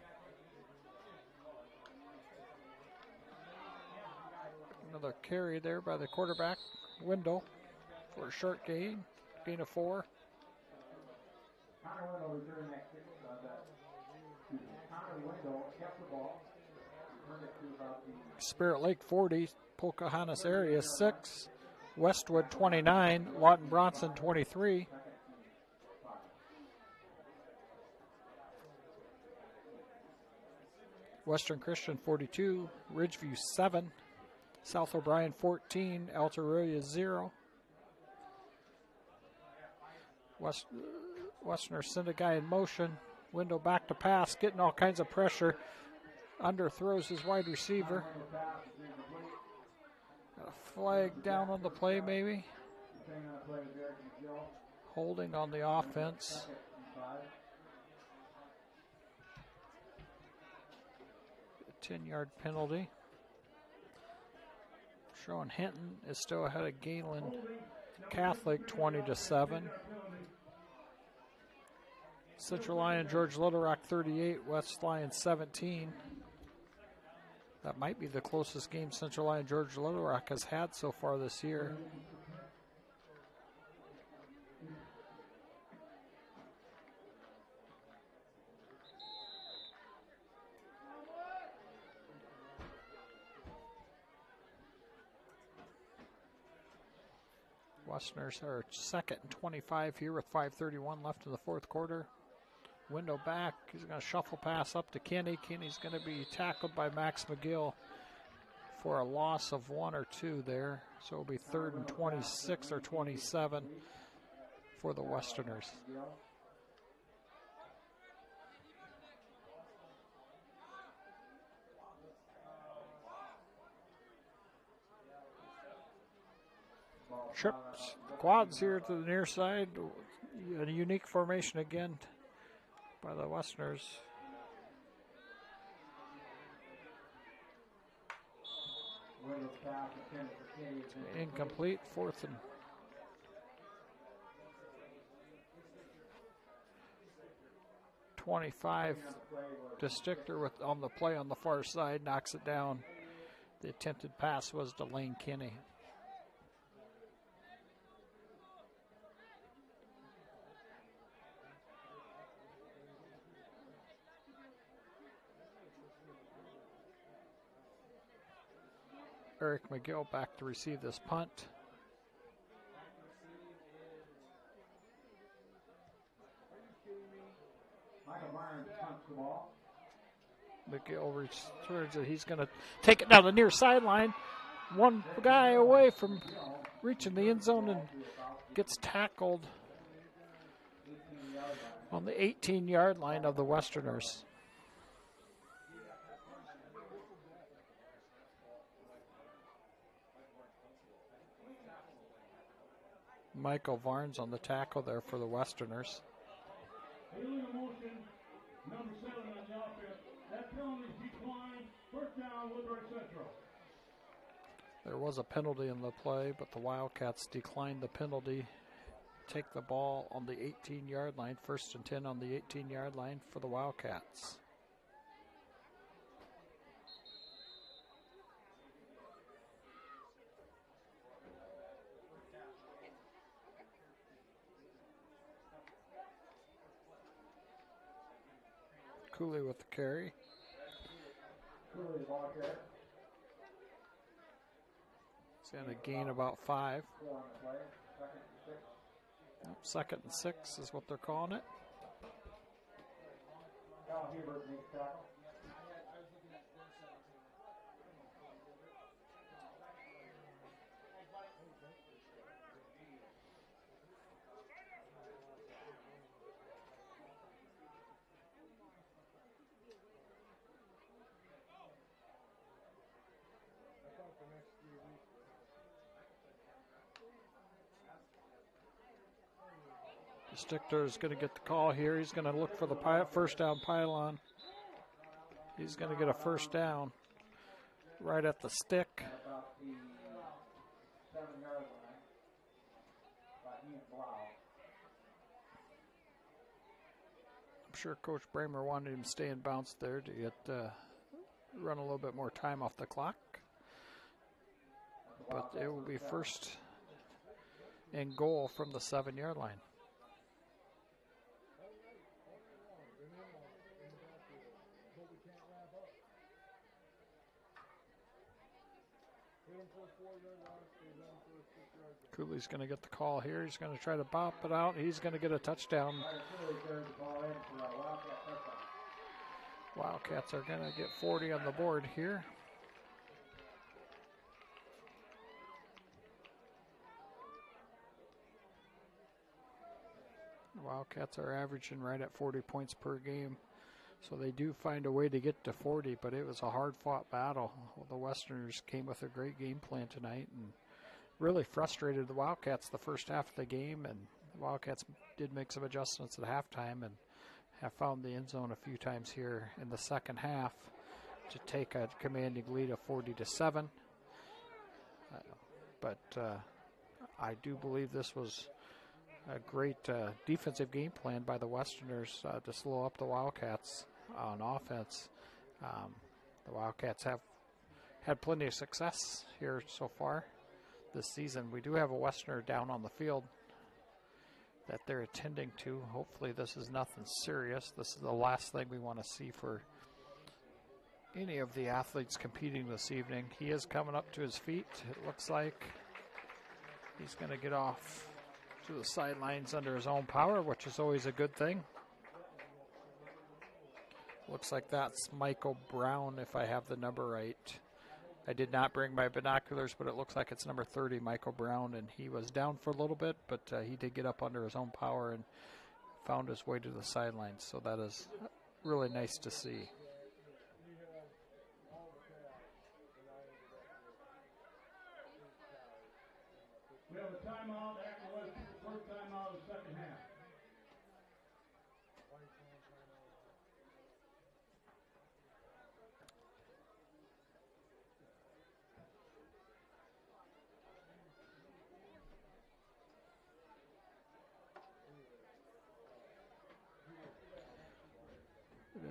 Another carry there by the quarterback, Wendell, for a short gain of 4. Spirit Lake 40, Pocahontas area 6, Westwood 29, Lawton Bronson 23. Western Christian 42, Ridgeview 7, South O'Brien 14, Altaroya 0. Westerner send a guy in motion. Window back to pass, getting all kinds of pressure. Underthrows his wide receiver. Got a flag down on the play maybe. Holding on the offense. A 10-yard penalty. Showing Hinton is still ahead of Galen Catholic 20-7. Central Lyon George Little Rock 38, West Lyon 17. That might be the closest game Central Lyon George Little Rock has had so far this year. Westerners are second and 25 here with 5:31 left in the fourth quarter. Window back. He's going to shuffle pass up to Kenny. Kenny's going to be tackled by Max McGill for a loss of 1 or 2 there. So it'll be 3rd and 26 or 27 for the Westerners. Trips, quads here to the near side. A unique formation again by the Westerners. Incomplete, 4th and 25. DeStichter with on the play on the far side knocks it down. The attempted pass was to Lane Kinney. Eric McGill back to receive this punt. McGill returns it. He's going to take it down the near sideline. One guy away from reaching the end zone and gets tackled on the 18-yard line of the Westerners. Michael Varnes on the tackle there for the Westerners. Illegal motion, number 7 on the outfit. That penalty declined. First down, Woodbury Central. There was a penalty in the play, but the Wildcats declined the penalty. Take the ball on the 18-yard line. 1st and 10 on the 18-yard line for the Wildcats. Cooley with the carry. He's going to gain about 5. 2nd and 6 is what they're calling it. Stichter is going to get the call here. He's going to look for the first down pylon. He's going to get a first down right at the stick. I'm sure Coach Bramer wanted him to stay in bounce there to get run a little bit more time off the clock. But it will be first and goal from the 7-yard line. Cooley's going to get the call here. He's going to try to bop it out. He's going to get a touchdown. Wildcats are going to get 40 on the board here. Wildcats are averaging right at 40 points per game. So they do find a way to get to 40, but it was a hard-fought battle. The Westerners came with a great game plan tonight and really frustrated the Wildcats the first half of the game, and the Wildcats did make some adjustments at halftime and have found the end zone a few times here in the second half to take a commanding lead of 40-7. But I do believe this was a great defensive game plan by the Westerners to slow up the Wildcats on offense. The Wildcats have had plenty of success here so far this season. We do have a Westerner down on the field that they're attending to. Hopefully this is nothing serious. This is the last thing we want to see for any of the athletes competing this evening. He is coming up to his feet. It looks like he's going to get off to the sidelines under his own power, which is always a good thing. Looks like that's Michael Brown, if I have the number right. I did not bring my binoculars, but it looks like it's number 30, Michael Brown, and he was down for a little bit, but he did get up under his own power and found his way to the sidelines, so that is really nice to see. We have a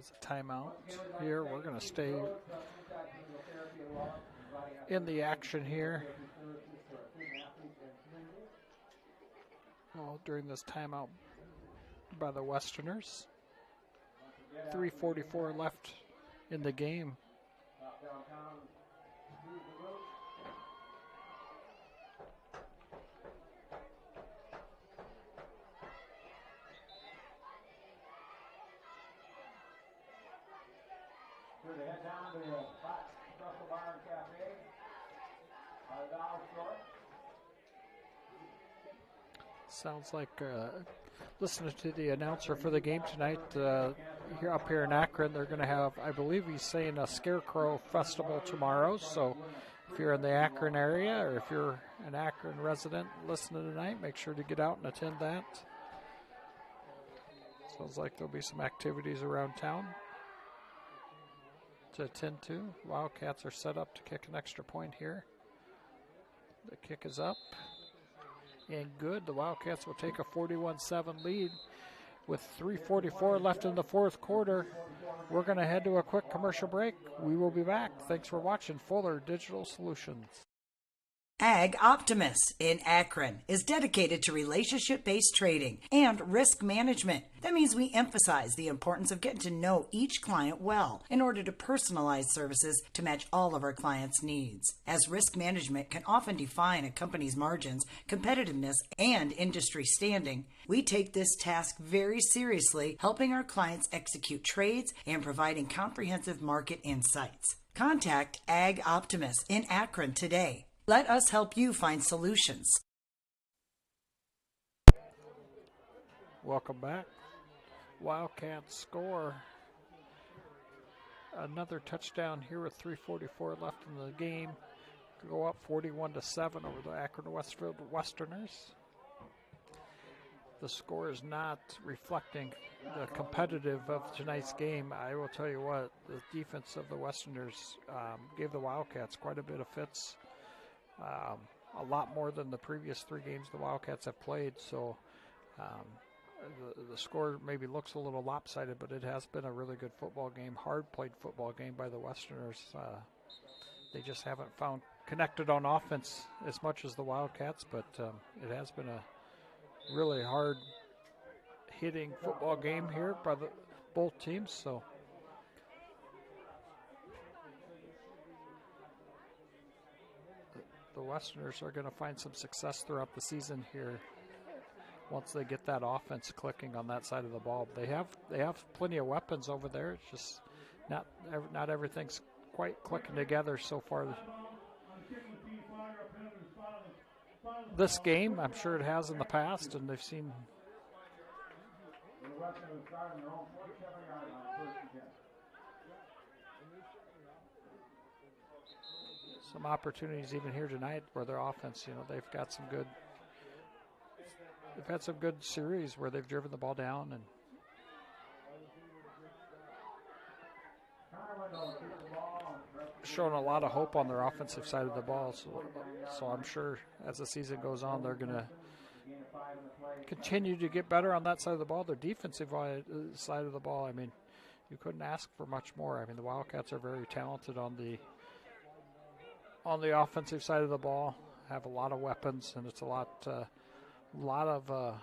Has a timeout here. We're going to stay in the action here. Well, during this timeout by the Westerners. 3:44 left in the game. Sounds like listening to the announcer for the game tonight here up here in Akron, they're going to have, I believe he's saying, a Scarecrow Festival tomorrow. So if you're in the Akron area or if you're an Akron resident listening tonight, make sure to get out and attend that. Sounds like there'll be some activities around town to attend to. Wildcats are set up to kick an extra point here. The kick is up and good. The Wildcats will take a 41-7 lead with 3:44 left in the fourth quarter. We're going to head to a quick commercial break. We will be back. Thanks for watching Fuller Digital Solutions. Ag Optimus in Akron is dedicated to relationship-based trading and risk management. That means we emphasize the importance of getting to know each client well in order to personalize services to match all of our clients' needs. As risk management can often define a company's margins, competitiveness, and industry standing, we take this task very seriously, helping our clients execute trades and providing comprehensive market insights. Contact Ag Optimus in Akron today. Let us help you find solutions. Welcome back. Wildcats score another touchdown here with 3:44 left in the game. Go up 41-7 over the Akron-Westfield Westerners. The score is not reflecting the competitive of tonight's game. I will tell you what, the defense of the Westerners gave the Wildcats quite a bit of fits. A lot more than the previous three games the Wildcats have played. So the score maybe looks a little lopsided, but it has been a really good football game, hard played football game by the Westerners. They just haven't found connected on offense as much as the Wildcats, but it has been a really hard hitting football game here by both teams. So the Westerners are going to find some success throughout the season here once they get that offense clicking on that side of the ball. They have plenty of weapons over there. It's just not everything's quite clicking together so far. This game, I'm sure it has in the past, and they've seen some opportunities even here tonight where their offense, they've got some good. They've had some good series where they've driven the ball down and shown a lot of hope on their offensive side of the ball. So I'm sure as the season goes on, they're going to continue to get better on that side of the ball. Their defensive side of the ball, I mean, you couldn't ask for much more. I mean, the Wildcats are very talented on the offensive side of the ball, have a lot of weapons, and it's a lot of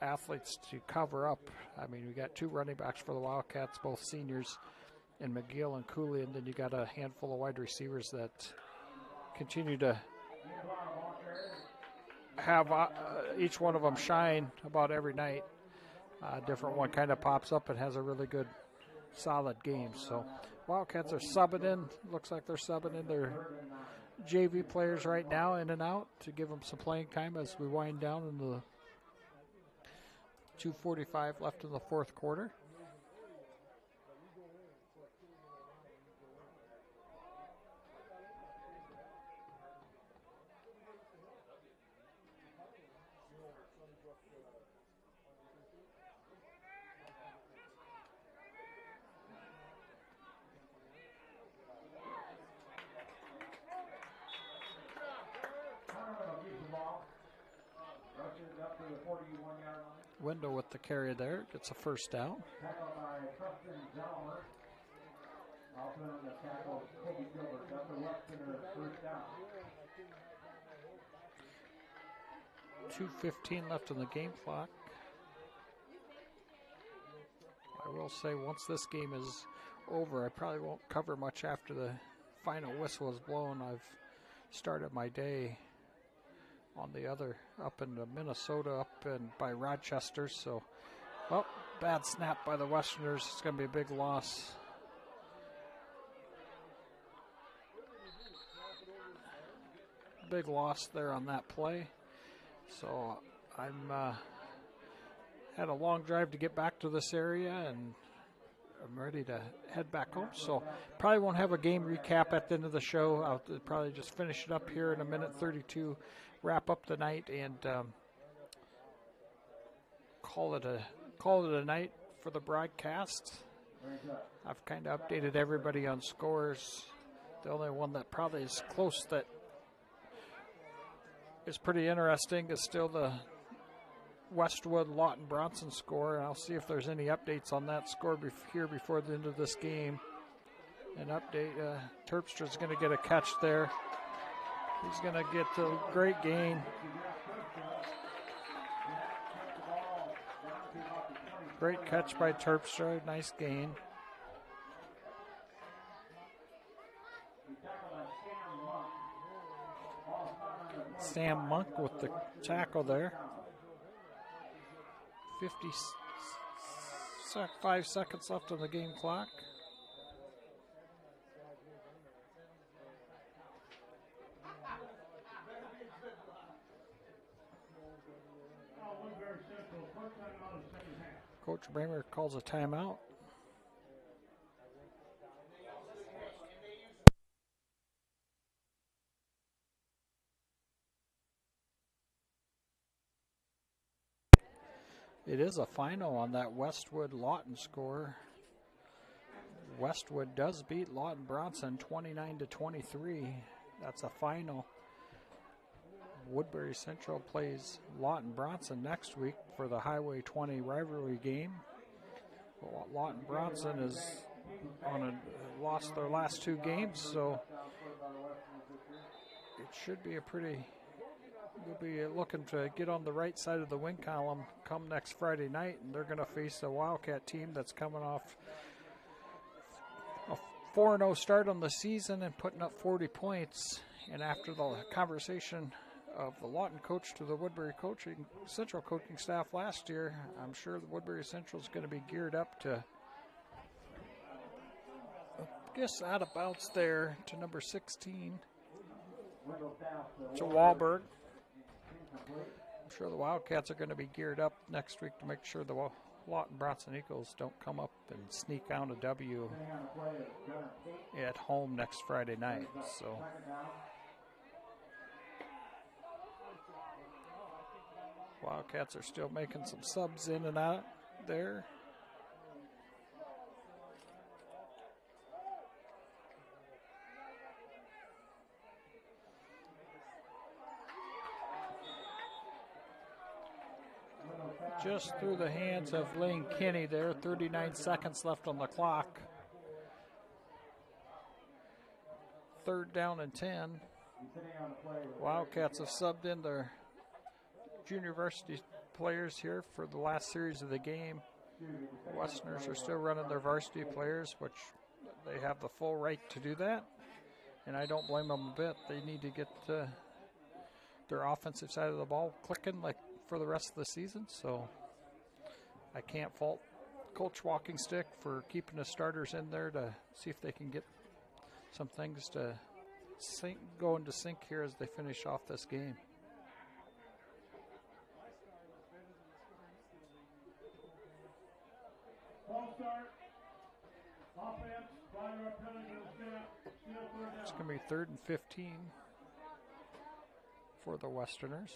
athletes to cover up. I mean, we got two running backs for the Wildcats, both seniors, and McGill and Cooley, and then you got a handful of wide receivers that continue to have each one of them shine about every night. A different one kind of pops up and has a really good, solid game. So Wildcats are subbing in. Looks like they're subbing in their JV players right now in and out to give them some playing time as we wind down in the 2:45 left in the fourth quarter. Window with the carry there, gets a first down. Western on the tackle, Kobe Gilbert. That's a Westerner first down. 2:15 left on the game clock. I will say once this game is over, I probably won't cover much after the final whistle is blown. I've started my day on the other, up in Minnesota, up in by Rochester. So, bad snap by the Westerners. It's going to be a big loss. Big loss there on that play. So I'm had a long drive to get back to this area, and I'm ready to head back home. So probably won't have a game recap at the end of the show. I'll probably just finish it up here in a minute 32, wrap up the night, and call it a night for the broadcast. I've kind of updated everybody on scores. The only one that probably is close that is pretty interesting is still the Westwood Lawton Bronson score, and I'll see if there's any updates on that score here before the end of this game. An update, Terpstra's going to get a catch there. He's going to get a great gain. Great catch by Terpstra, nice gain. Sam Monk with the tackle there. 55 seconds left on the game clock. Coach Bramer calls a timeout. It is a final on that Westwood-Lawton score. Westwood does beat Lawton Bronson 29-23. That's a final. Woodbury Central plays Lawton Bronson next week for the Highway 20 rivalry game. Lawton Bronson is lost their last two games, so it should be a pretty. We'll be looking to get on the right side of the win column come next Friday night, and they're going to face a Wildcat team that's coming off a 4-0 start on the season and putting up 40 points. And after the conversation of the Lawton coach to the Woodbury Central coaching staff last year, I'm sure the Woodbury Central is going to be geared up to, out of bounds there to number 16, to Wahlberg. I'm sure the Wildcats are going to be geared up next week to make sure the Lawton Bronson Eagles don't come up and sneak out a W at home next Friday night. So Wildcats are still making some subs in and out there. Just through the hands of Lane Kinney there. 39 seconds left on the clock. 3rd down and 10. Wildcats have subbed in their junior varsity players here for the last series of the game. The Westerners are still running their varsity players, which they have the full right to do that, and I don't blame them a bit. They need to get their offensive side of the ball clicking like for the rest of the season, so I can't fault Coach Walking Stick for keeping the starters in there to see if they can get some things to go into sync here as they finish off this game. Ball start. Offense. Fire up penalty to the snap. Still 3rd down. It's going to be 3rd and 15 for the Westerners.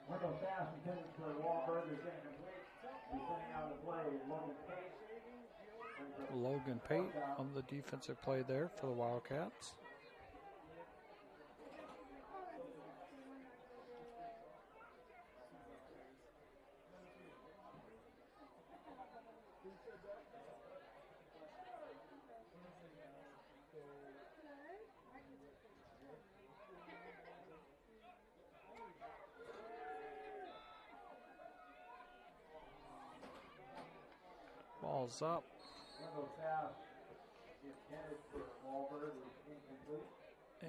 Window pass intended for Wahlberg is incomplete. He's sending out a play. Logan Case. Logan Pate on the defensive play there for the Wildcats. Ball's up.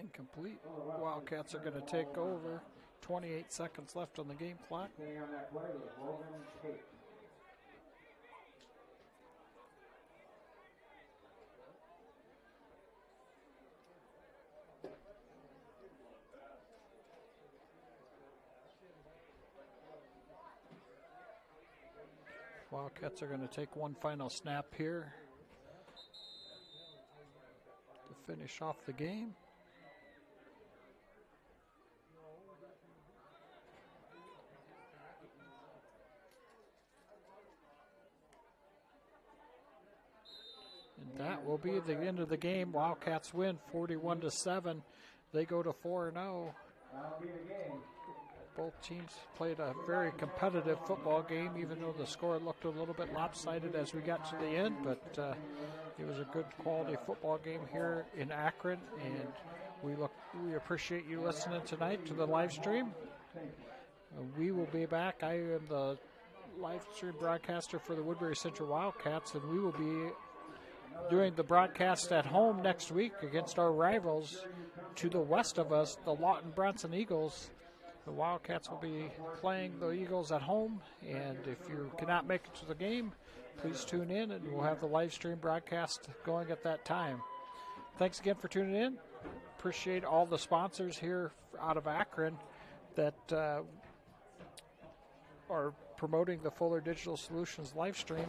Incomplete. Wildcats are going to take over. 28 seconds left on the game clock. Wildcats are going to take one final snap here to finish off the game. And that will be the end of the game. Wildcats win 41-7. They go to 4-0. That'll be the game. Both teams played a very competitive football game, even though the score looked a little bit lopsided as we got to the end. But it was a good quality football game here in Akron, and we appreciate you listening tonight to the live stream. We will be back. I am the live stream broadcaster for the Woodbury Central Wildcats, and we will be doing the broadcast at home next week against our rivals to the west of us, the Lawton Bronson Eagles. The Wildcats will be playing the Eagles at home, and if you cannot make it to the game, please tune in, and we'll have the live stream broadcast going at that time. Thanks again for tuning in. Appreciate all the sponsors here out of Akron that are promoting the Fuller Digital Solutions live stream.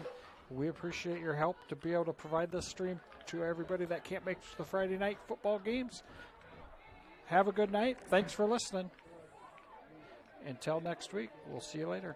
We appreciate your help to be able to provide this stream to everybody that can't make the Friday night football games. Have a good night. Thanks for listening. Until next week, we'll see you later.